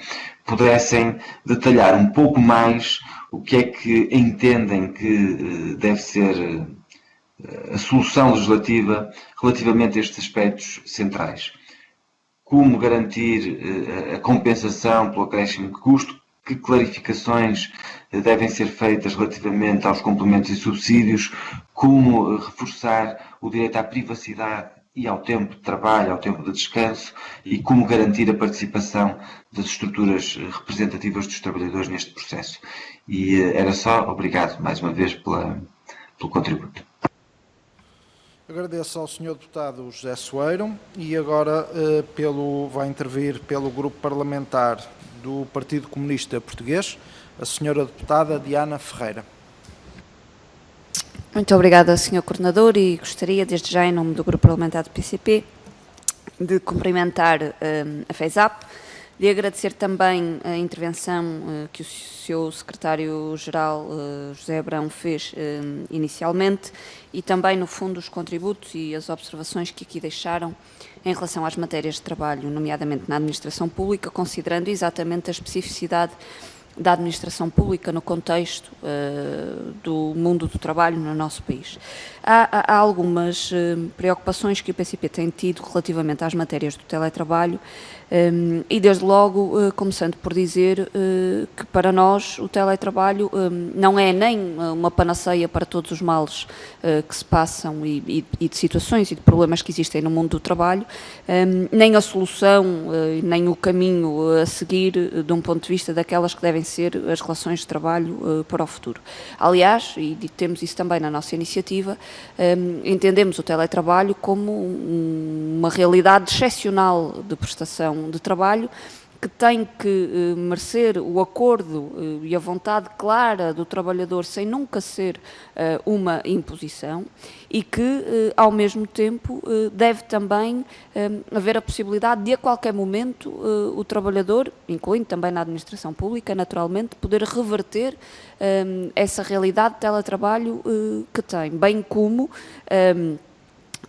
pudessem detalhar um pouco mais o que é que entendem que deve ser a solução legislativa relativamente a estes aspectos centrais. Como garantir a compensação pelo acréscimo de custo, que clarificações devem ser feitas relativamente aos complementos e subsídios, como reforçar o direito à privacidade e ao tempo de trabalho, ao tempo de descanso, e como garantir a participação das estruturas representativas dos trabalhadores neste processo. E era só. Obrigado mais uma vez pelo contributo. Agradeço ao Sr. Deputado José Soeiro, e agora vai intervir pelo Grupo Parlamentar do Partido Comunista Português, a Sra. Deputada Diana Ferreira. Muito obrigada, Sr. Coordenador, e gostaria, desde já, em nome do Grupo Parlamentar do PCP, de cumprimentar a FESAP, de agradecer também a intervenção que o seu Secretário-Geral, José Abrão, fez inicialmente, e também, no fundo, os contributos e as observações que aqui deixaram em relação às matérias de trabalho, nomeadamente na administração pública, considerando exatamente a especificidade da administração pública no contexto do mundo do trabalho no nosso país. Há algumas preocupações que o PCP tem tido relativamente às matérias do teletrabalho, e desde logo, começando por dizer que para nós o teletrabalho não é nem uma panaceia para todos os males que se passam e de situações e de problemas que existem no mundo do trabalho, nem a solução, nem o caminho a seguir de um ponto de vista daquelas que devem devem ser as relações de trabalho para o futuro. Aliás, e temos isso também na nossa iniciativa, entendemos o teletrabalho como uma realidade excepcional de prestação de trabalho, que tem que merecer o acordo e a vontade clara do trabalhador sem nunca ser uma imposição e que, ao mesmo tempo, deve também haver a possibilidade de, a qualquer momento, o trabalhador, incluindo também na administração pública, naturalmente, poder reverter essa realidade de teletrabalho que tem, bem como...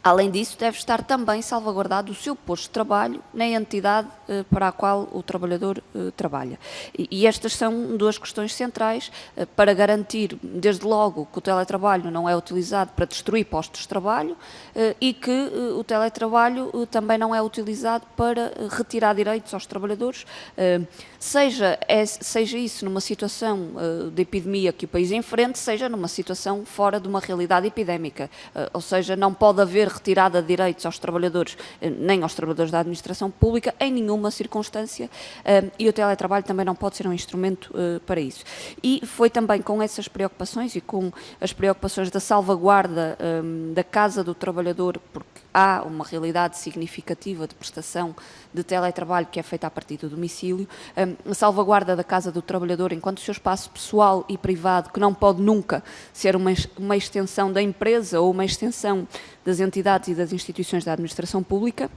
além disso, deve estar também salvaguardado o seu posto de trabalho na entidade para a qual o trabalhador trabalha. E estas são duas questões centrais para garantir, desde logo, que o teletrabalho não é utilizado para destruir postos de trabalho e que o teletrabalho também não é utilizado para retirar direitos aos trabalhadores, seja isso numa situação de epidemia que o país enfrente, seja numa situação fora de uma realidade epidémica. Ou seja, não pode haver retirada de direitos aos trabalhadores, nem aos trabalhadores da administração pública, em nenhuma circunstância, e o teletrabalho também não pode ser um instrumento para isso. E foi também com essas preocupações e com as preocupações da salvaguarda da casa do trabalhador, porque há uma realidade significativa de prestação de teletrabalho que é feita a partir do domicílio, a salvaguarda da casa do trabalhador enquanto seu espaço pessoal e privado, que não pode nunca ser uma extensão da empresa ou uma extensão das entidades e das instituições da administração pública.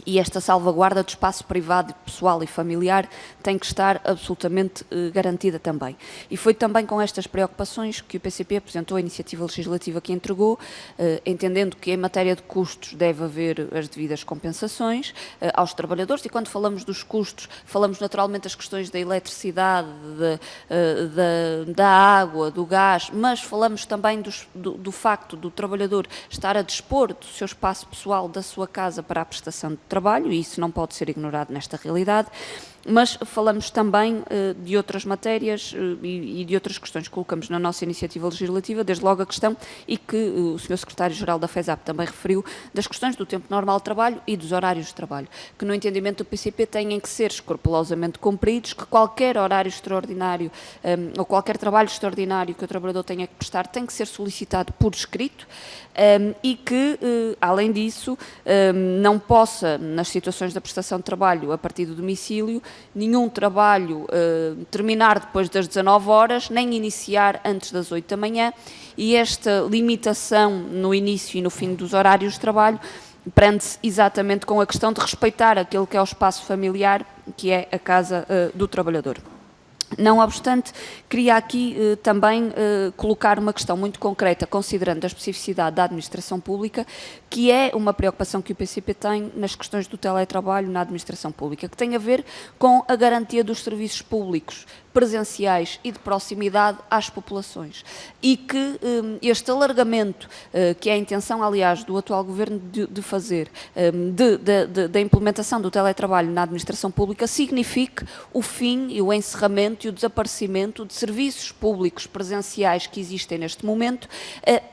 E esta salvaguarda do espaço privado, pessoal e familiar tem que estar absolutamente garantida também. E foi também com estas preocupações que o PCP apresentou a iniciativa legislativa que entregou, entendendo que em matéria de custos deve haver as devidas compensações aos trabalhadores, e quando falamos dos custos, falamos naturalmente das questões da eletricidade, da água, do gás, mas falamos também do facto do trabalhador estar a dispor do seu espaço pessoal, da sua casa para a prestação de trabalho, e isso não pode ser ignorado nesta realidade, mas falamos também de outras matérias e de outras questões que colocamos na nossa iniciativa legislativa, desde logo a questão, e que o Sr. Secretário-Geral da FESAP também referiu, das questões do tempo normal de trabalho e dos horários de trabalho, que no entendimento do PCP têm que ser escrupulosamente cumpridos, que qualquer horário extraordinário ou qualquer trabalho extraordinário que o trabalhador tenha que prestar tem que ser solicitado por escrito e que, além disso, não possa, nas situações da prestação de trabalho a partir do domicílio, nenhum trabalho terminar depois das 19 horas, nem iniciar antes das 8 da manhã, e esta limitação no início e no fim dos horários de trabalho prende-se exatamente com a questão de respeitar aquele que é o espaço familiar, que é a casa do trabalhador. Não obstante, queria aqui também colocar uma questão muito concreta, considerando a especificidade da administração pública, que é uma preocupação que o PCP tem nas questões do teletrabalho na administração pública, que tem a ver com a garantia dos serviços públicos presenciais e de proximidade às populações. E que este alargamento, que é a intenção, aliás, do atual Governo de fazer, da implementação do teletrabalho na administração pública, signifique o fim e o encerramento e o desaparecimento de serviços públicos presenciais que existem neste momento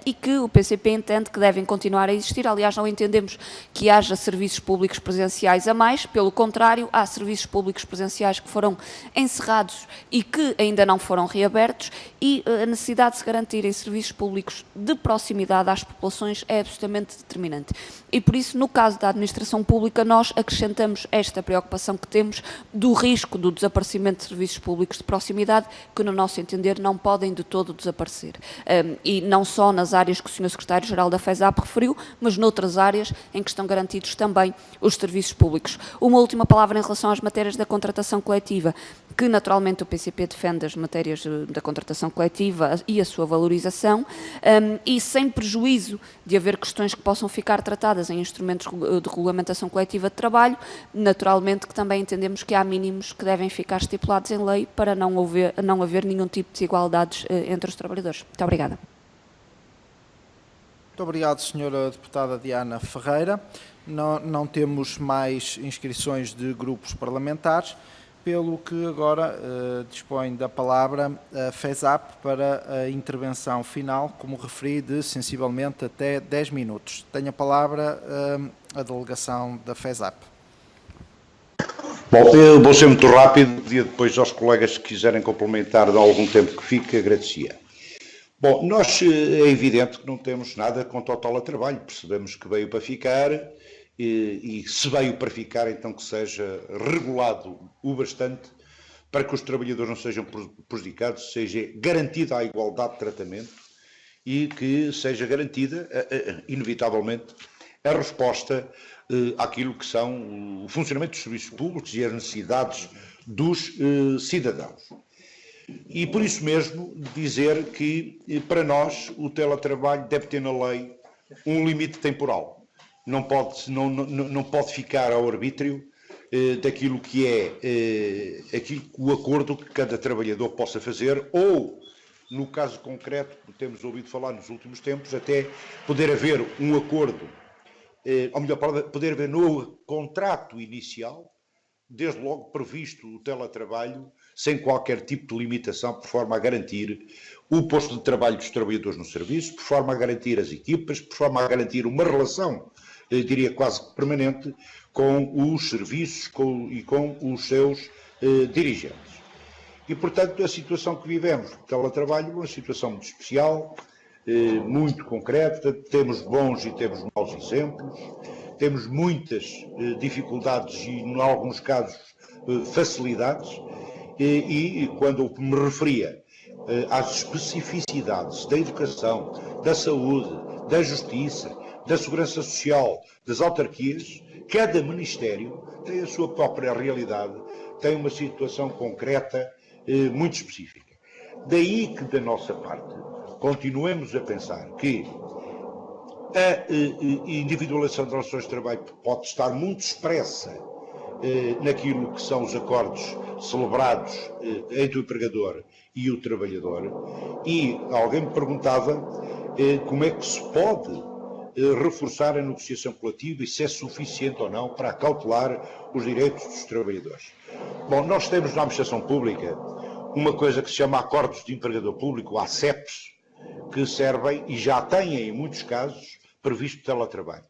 e que o PCP entende que devem continuar a existir. Aliás, não entendemos que haja serviços públicos presenciais a mais, pelo contrário, há serviços públicos presenciais que foram encerrados e que ainda não foram reabertos, e a necessidade de se garantirem serviços públicos de proximidade às populações é absolutamente determinante. E por isso, no caso da administração pública, nós acrescentamos esta preocupação que temos do risco do desaparecimento de serviços públicos de proximidade, que no nosso entender não podem de todo desaparecer. E não só nas áreas que o Sr. Secretário-Geral da FESAP referiu, mas noutras áreas em que estão garantidos também os serviços públicos. Uma última palavra em relação às matérias da contratação coletiva, que naturalmente o PCP defende as matérias da contratação coletiva e a sua valorização, e sem prejuízo de haver questões que possam ficar tratadas em instrumentos de regulamentação coletiva de trabalho, naturalmente que também entendemos que há mínimos que devem ficar estipulados em lei para não haver nenhum tipo de desigualdades entre os trabalhadores. Muito obrigada. Muito obrigado, Sra. Deputada Diana Ferreira. Não temos mais inscrições de grupos parlamentares, pelo que agora dispõe da palavra a FESAP para a intervenção final, como referi, de sensivelmente até 10 minutos. Tenho a palavra a delegação da FESAP. Bom, eu vou ser muito rápido, pedir depois aos colegas que quiserem complementar de algum tempo que fique, agradecia. Bom, nós é evidente que não temos nada contra o teletrabalho, percebemos que veio para ficar e se veio para ficar, então que seja regulado o bastante para que os trabalhadores não sejam prejudicados, seja garantida a igualdade de tratamento e que seja garantida, inevitavelmente, a resposta àquilo que são o funcionamento dos serviços públicos e as necessidades dos cidadãos. E por isso mesmo dizer que para nós o teletrabalho deve ter na lei um limite temporal. Não pode ficar ao arbítrio daquilo que é o acordo que cada trabalhador possa fazer ou, no caso concreto, que temos ouvido falar nos últimos tempos, até poder haver um acordo, ou melhor, poder haver no contrato inicial, desde logo previsto o teletrabalho, sem qualquer tipo de limitação, por forma a garantir o posto de trabalho dos trabalhadores no serviço, por forma a garantir as equipas, por forma a garantir uma relação, eu diria quase permanente, com os serviços e com os seus dirigentes. E, portanto, a situação que vivemos do teletrabalho é uma situação muito especial, muito concreta, temos bons e temos maus exemplos, temos muitas dificuldades e, em alguns casos, facilidades, e quando eu me referia às especificidades da educação, da saúde, da justiça, da segurança social, das autarquias, cada ministério tem a sua própria realidade, tem uma situação concreta muito específica. Daí que, da nossa parte, continuemos a pensar que a individualização das relações de trabalho pode estar muito expressa naquilo que são os acordos celebrados entre o empregador e o trabalhador. E alguém me perguntava como é que se pode reforçar a negociação coletiva e se é suficiente ou não para acautelar os direitos dos trabalhadores. Bom, nós temos na administração pública uma coisa que se chama Acordos de Empregador Público, ACEPs, que servem e já têm, em muitos casos, previsto teletrabalho.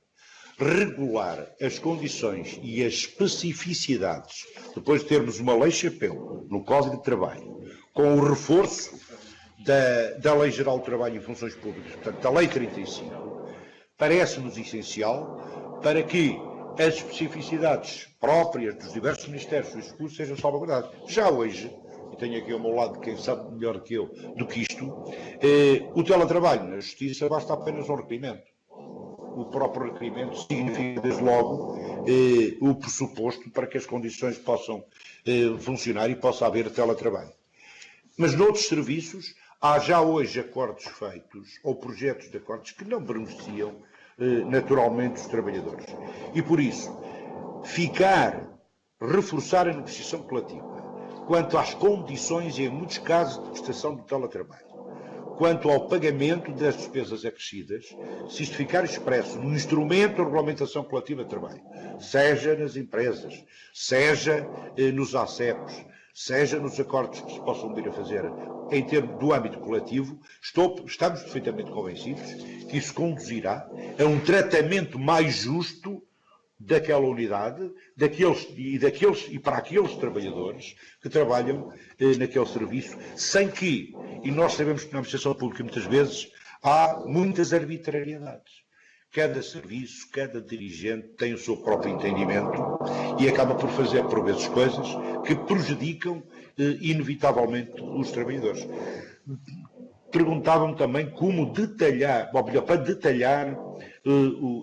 Regular as condições e as especificidades, depois de termos uma lei-chapéu no Código de Trabalho, com o reforço da Lei Geral do Trabalho em Funções Públicas, portanto, da Lei 35, parece-nos essencial para que as especificidades próprias dos diversos ministérios executivos sejam salvaguardadas. Já hoje, e tenho aqui ao meu lado quem sabe melhor que eu do que isto, o teletrabalho na Justiça basta apenas um requerimento. O próprio requerimento significa, desde logo, o pressuposto para que as condições possam funcionar e possa haver teletrabalho. Mas noutros serviços, há já hoje acordos feitos, ou projetos de acordos, que não beneficiam naturalmente os trabalhadores. E por isso, reforçar a negociação coletiva, quanto às condições e, em muitos casos, de prestação do teletrabalho, quanto ao pagamento das despesas acrescidas, se isto ficar expresso no instrumento de regulamentação coletiva de trabalho, seja nas empresas, seja nos ACEPs, seja nos acordos que se possam vir a fazer em termos do âmbito coletivo, estamos perfeitamente convencidos que isso conduzirá a um tratamento mais justo daquela unidade, e para aqueles trabalhadores que trabalham naquele serviço, sem que, e nós sabemos que na administração pública muitas vezes há muitas arbitrariedades. Cada serviço, cada dirigente tem o seu próprio entendimento e acaba por fazer, por vezes, coisas que prejudicam inevitavelmente os trabalhadores. Perguntavam também como detalhar, ou melhor, para detalhar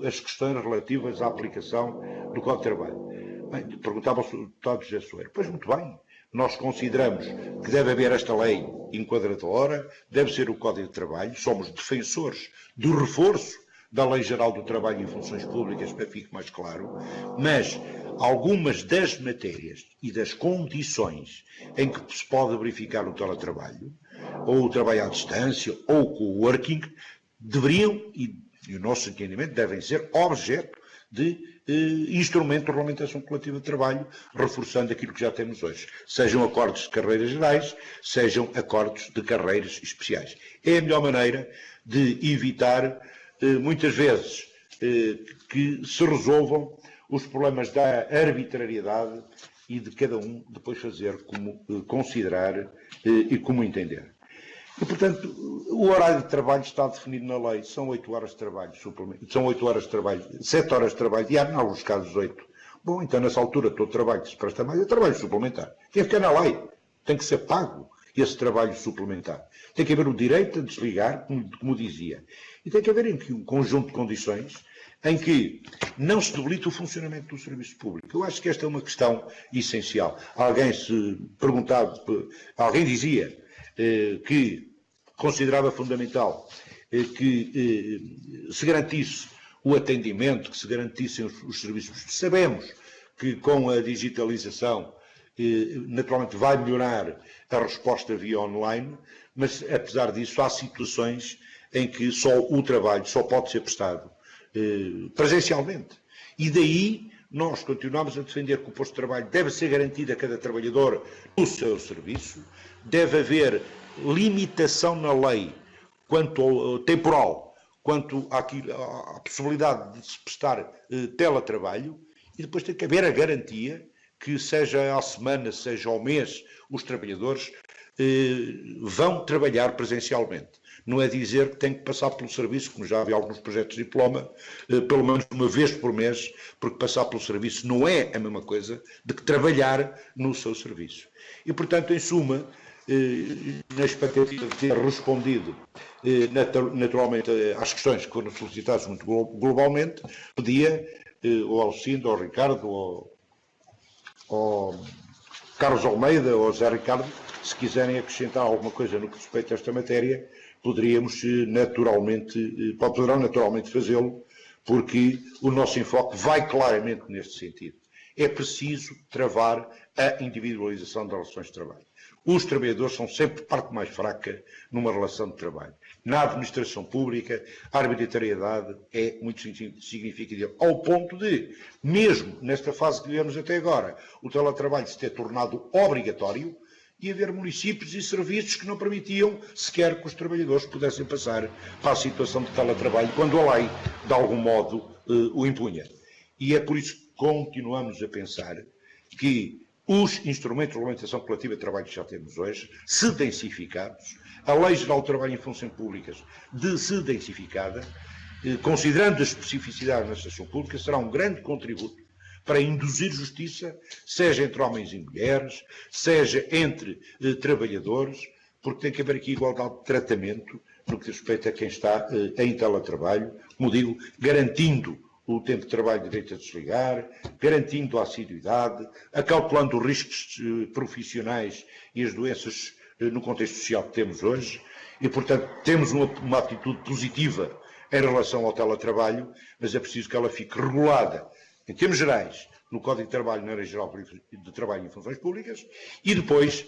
as questões relativas à aplicação do Código de Trabalho. Bem, perguntava o deputado José Soeiro. Pois muito bem, nós consideramos que deve haver esta lei enquadradora, deve ser o Código de Trabalho, somos defensores do reforço da Lei Geral do Trabalho em Funções Públicas, para que fique mais claro, mas algumas das matérias e das condições em que se pode verificar o teletrabalho, ou o trabalho à distância, ou o coworking, deveriam, e o nosso entendimento, devem ser objeto de instrumento de regulamentação coletiva de trabalho, reforçando aquilo que já temos hoje. Sejam acordos de carreiras gerais, sejam acordos de carreiras especiais. É a melhor maneira de evitar, muitas vezes, que se resolvam os problemas da arbitrariedade e de cada um depois fazer como considerar e como entender. E, portanto, o horário de trabalho está definido na lei, são 8 horas de trabalho, são 8 horas de trabalho, 7 horas de trabalho diário, em alguns casos 8. Bom, então nessa altura todo trabalho que se presta mais é trabalho suplementar. Tem que ficar na lei, tem que ser pago esse trabalho suplementar. Tem que haver o direito a desligar, como dizia. E tem que haver aqui um conjunto de condições em que não se debilita o funcionamento do serviço público. Eu acho que esta é uma questão essencial. Alguém se perguntava, alguém dizia que considerava fundamental que se garantisse o atendimento, que se garantissem os serviços. Sabemos que com a digitalização naturalmente vai melhorar a resposta via online, mas apesar disso há situações em que só o trabalho só pode ser prestado presencialmente. E daí nós continuamos a defender que o posto de trabalho deve ser garantido a cada trabalhador o seu serviço, deve haver limitação na lei quanto ao temporal, quanto à possibilidade de se prestar teletrabalho, e depois tem que haver a garantia que, seja à semana, seja ao mês, os trabalhadores vão trabalhar presencialmente. Não é dizer que tem que passar pelo serviço, como já havia alguns projetos de diploma, pelo menos uma vez por mês, porque passar pelo serviço não é a mesma coisa de que trabalhar no seu serviço. E, portanto, em suma, na expectativa de ter respondido naturalmente às questões que foram solicitadas muito globalmente, pedia ao Alcindo, ao Ricardo, ao Carlos Almeida ou ao Zé Ricardo, se quiserem acrescentar alguma coisa no que respeita a esta matéria, poderão naturalmente fazê-lo, porque o nosso enfoque vai claramente neste sentido. É preciso travar a individualização das relações de trabalho. Os trabalhadores são sempre parte mais fraca numa relação de trabalho. Na administração pública, a arbitrariedade é muito significativa, ao ponto de, mesmo nesta fase que vivemos até agora, o teletrabalho se ter tornado obrigatório e haver municípios e serviços que não permitiam sequer que os trabalhadores pudessem passar para a situação de teletrabalho, quando a lei, de algum modo, o impunha. E é por isso que continuamos a pensar que os instrumentos de regulamentação coletiva de trabalho que já temos hoje, se densificados, a Lei Geral do Trabalho em Funções Públicas, se densificada, considerando a especificidade da administração pública, será um grande contributo para induzir justiça, seja entre homens e mulheres, seja entre trabalhadores, porque tem que haver aqui igualdade de tratamento no que diz respeito a quem está em teletrabalho, como digo, garantindo o tempo de trabalho de direito a desligar, garantindo a assiduidade, acalculando os riscos profissionais e as doenças no contexto social que temos hoje, e, portanto, temos uma atitude positiva em relação ao teletrabalho, mas é preciso que ela fique regulada, em termos gerais, no Código de Trabalho, na Lei Geral de Trabalho em Funções Públicas, e depois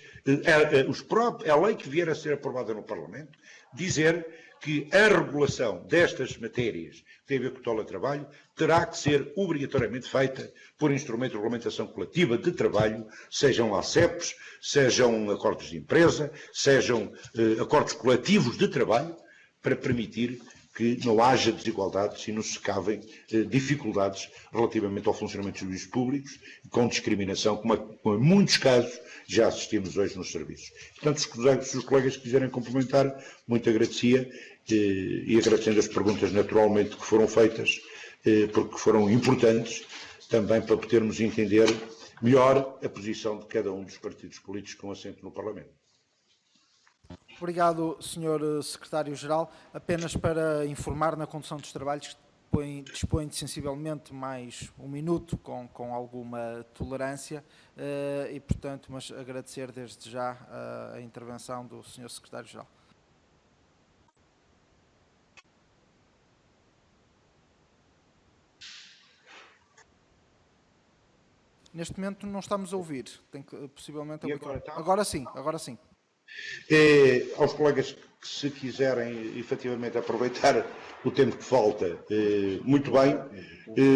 a lei que vier a ser aprovada no Parlamento, dizer que a regulação destas matérias que têm a ver com o teletrabalho terá que ser obrigatoriamente feita por instrumento de regulamentação coletiva de trabalho, sejam ACEPs, sejam acordos de empresa, sejam acordos coletivos de trabalho, para permitir que não haja desigualdades e não se cavem dificuldades relativamente ao funcionamento dos serviços públicos, com discriminação, como em muitos casos já assistimos hoje nos serviços. Portanto, se os colegas quiserem complementar, muito agradecia, e agradecendo as perguntas naturalmente que foram feitas, porque foram importantes também para podermos entender melhor a posição de cada um dos partidos políticos com assento no Parlamento. Obrigado, Sr. Secretário-Geral. Apenas para informar, na condução dos trabalhos dispõe de sensivelmente mais um minuto, com alguma tolerância, e, portanto, mas agradecer desde já a intervenção do Sr. Secretário-Geral. Neste momento não estamos a ouvir. Tem que, possivelmente... Agora sim, agora sim. Aos colegas que, se quiserem efetivamente aproveitar o tempo que falta, muito bem.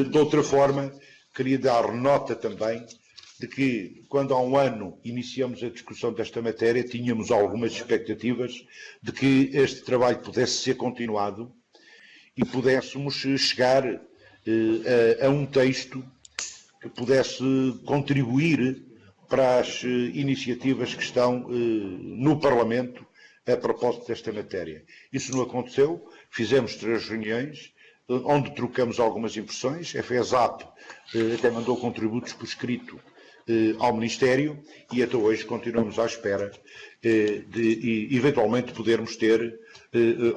De outra forma, queria dar nota também de que, quando há um ano iniciamos a discussão desta matéria, tínhamos algumas expectativas de que este trabalho pudesse ser continuado e pudéssemos chegar a um texto que pudesse contribuir para as iniciativas que estão no Parlamento a propósito desta matéria. Isso não aconteceu, fizemos 3 reuniões, onde trocamos algumas impressões, a FESAP até mandou contributos por escrito ao Ministério e até hoje continuamos à espera de eventualmente podermos ter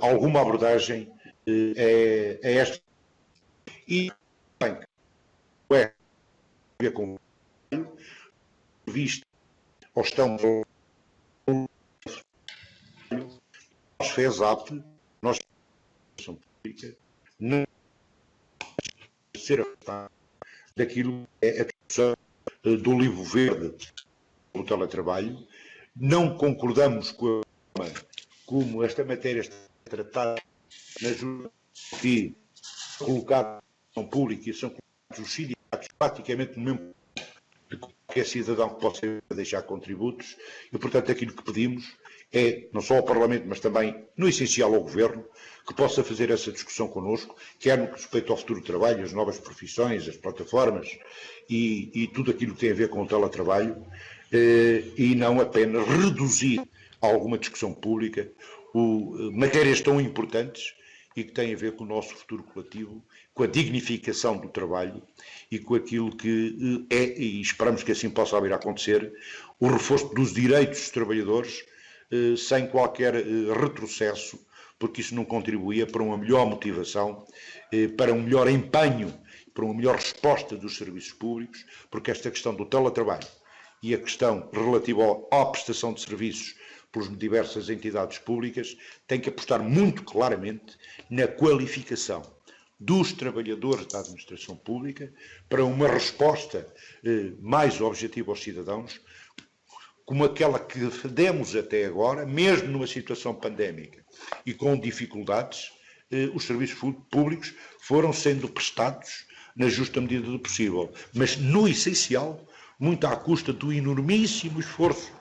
alguma abordagem a esta. E, bem, é com vista ou estão nós FESAP, nós pública, não ser daquilo que é a discussão do livro verde do teletrabalho. Não concordamos com a forma como esta matéria está tratada na justiça e colocada na pública e são colocados os sindicatos praticamente no mesmo de qualquer cidadão que possa deixar contributos e, portanto, aquilo que pedimos é, não só ao Parlamento, mas também, no essencial, ao Governo, que possa fazer essa discussão connosco, quer no que respeita ao futuro do trabalho, as novas profissões, as plataformas e tudo aquilo que tem a ver com o teletrabalho, e não apenas reduzir a alguma discussão pública matérias tão importantes e que têm a ver com o nosso futuro coletivo, com a dignificação do trabalho e com aquilo que é, e esperamos que assim possa vir a acontecer, o reforço dos direitos dos trabalhadores, sem qualquer retrocesso, porque isso não contribuía para uma melhor motivação, para um melhor empenho, para uma melhor resposta dos serviços públicos, porque esta questão do teletrabalho e a questão relativa à prestação de serviços pelas diversas entidades públicas tem que apostar muito claramente na qualificação dos trabalhadores da administração pública para uma resposta mais objetiva aos cidadãos, como aquela que demos até agora, mesmo numa situação pandémica e com dificuldades, os serviços públicos foram sendo prestados na justa medida do possível, mas no essencial, muito à custa do enormíssimo esforço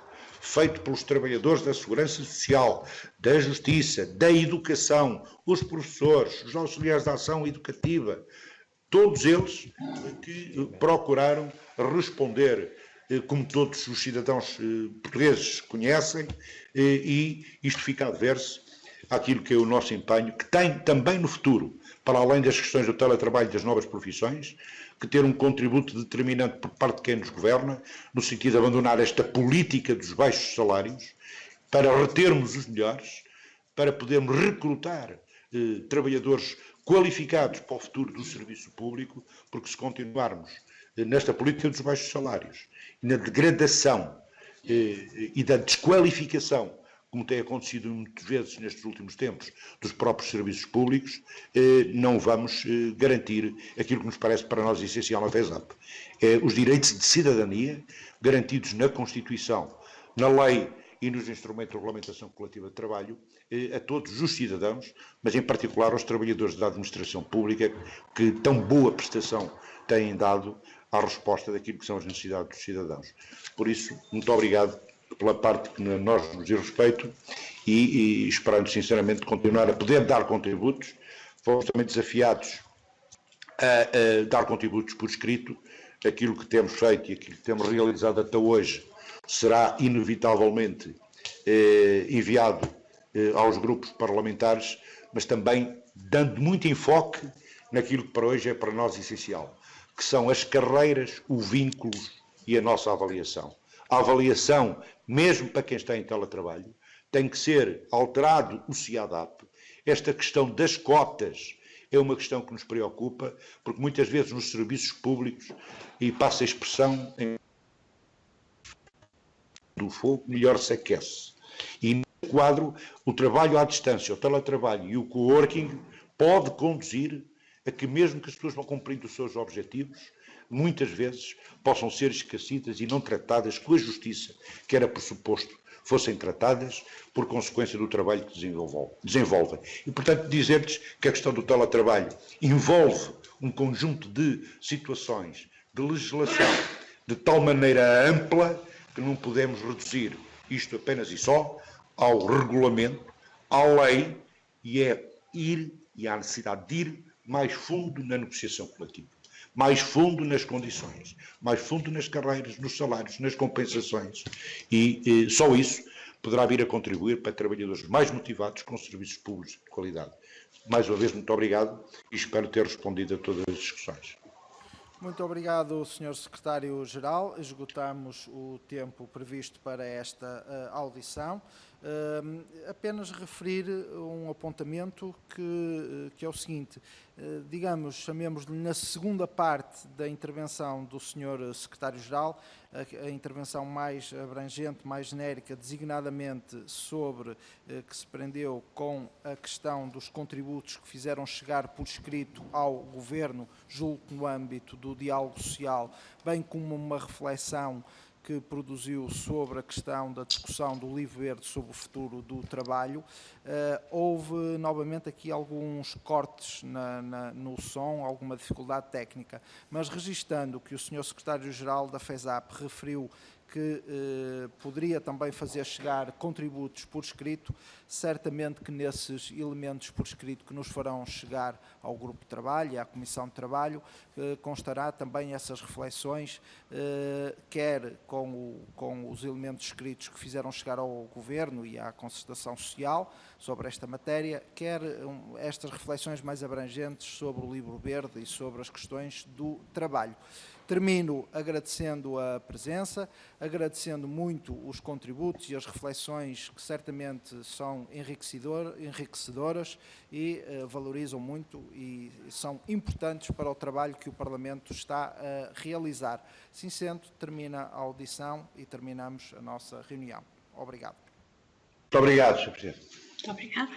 feito pelos trabalhadores da Segurança Social, da Justiça, da Educação, os professores, os auxiliares da ação educativa, todos eles que procuraram responder, como todos os cidadãos portugueses conhecem, e isto fica adverso àquilo que é o nosso empenho, que tem também no futuro, para além das questões do teletrabalho e das novas profissões, que ter um contributo determinante por parte de quem nos governa, no sentido de abandonar esta política dos baixos salários, para retermos os melhores, para podermos recrutar trabalhadores qualificados para o futuro do serviço público, porque se continuarmos nesta política dos baixos salários, na degradação e da desqualificação, como tem acontecido muitas vezes nestes últimos tempos, dos próprios serviços públicos, não vamos garantir aquilo que nos parece para nós essencial na FESAP. Os direitos de cidadania garantidos na Constituição, na lei e nos instrumentos de regulamentação coletiva de trabalho, a todos os cidadãos, mas em particular aos trabalhadores da administração pública, que tão boa prestação têm dado à resposta daquilo que são as necessidades dos cidadãos. Por isso, muito obrigado pela parte que nós nos diz respeito e esperando sinceramente continuar a poder dar contributos. Fomos também desafiados a dar contributos por escrito. Aquilo que temos feito e aquilo que temos realizado até hoje será inevitavelmente enviado aos grupos parlamentares, mas também dando muito enfoque naquilo que para hoje é para nós essencial, que são as carreiras, os vínculos e a nossa avaliação. A avaliação, mesmo para quem está em teletrabalho, tem que ser alterado o CIADAP. Esta questão das cotas é uma questão que nos preocupa, porque muitas vezes nos serviços públicos, e passa a expressão do fogo, melhor se aquece. E no quadro, o trabalho à distância, o teletrabalho e o coworking pode conduzir a que mesmo que as pessoas vão cumprindo os seus objetivos, muitas vezes possam ser esquecidas e não tratadas com a justiça, que era pressuposto fossem tratadas por consequência do trabalho que desenvolvem. E, portanto, dizer-lhes que a questão do teletrabalho envolve um conjunto de situações, de legislação, de tal maneira ampla que não podemos reduzir isto apenas e só ao regulamento, à lei, e há necessidade de ir mais fundo na negociação coletiva. mais fundo nas condições, mais fundo nas carreiras, nos salários, nas compensações, e só isso poderá vir a contribuir para trabalhadores mais motivados com serviços públicos de qualidade. Mais uma vez, muito obrigado e espero ter respondido a todas as discussões. Muito obrigado, Sr. Secretário-Geral. Esgotamos o tempo previsto para esta audição. Apenas referir um apontamento que é o seguinte, digamos, chamemos-lhe na segunda parte da intervenção do Sr. Secretário-Geral, a intervenção mais abrangente, mais genérica, designadamente sobre, que se prendeu com a questão dos contributos que fizeram chegar por escrito ao Governo, julgo no âmbito do diálogo social, bem como uma reflexão que produziu sobre a questão da discussão do livro verde sobre o futuro do trabalho. Houve novamente aqui alguns cortes no som, alguma dificuldade técnica, mas registando que o Sr. Secretário-Geral da FESAP referiu que poderia também fazer chegar contributos por escrito, certamente que nesses elementos por escrito que nos farão chegar ao Grupo de Trabalho e à Comissão de Trabalho, constará também essas reflexões, quer com os elementos escritos que fizeram chegar ao Governo e à Concertação Social sobre esta matéria, quer estas reflexões mais abrangentes sobre o Livro Verde e sobre as questões do trabalho. Termino agradecendo a presença, agradecendo muito os contributos e as reflexões que certamente são enriquecedoras e valorizam muito e são importantes para o trabalho que o Parlamento está a realizar. Assim sendo, termina a audição e terminamos a nossa reunião. Obrigado. Muito obrigado, Sr. Presidente. Muito obrigada.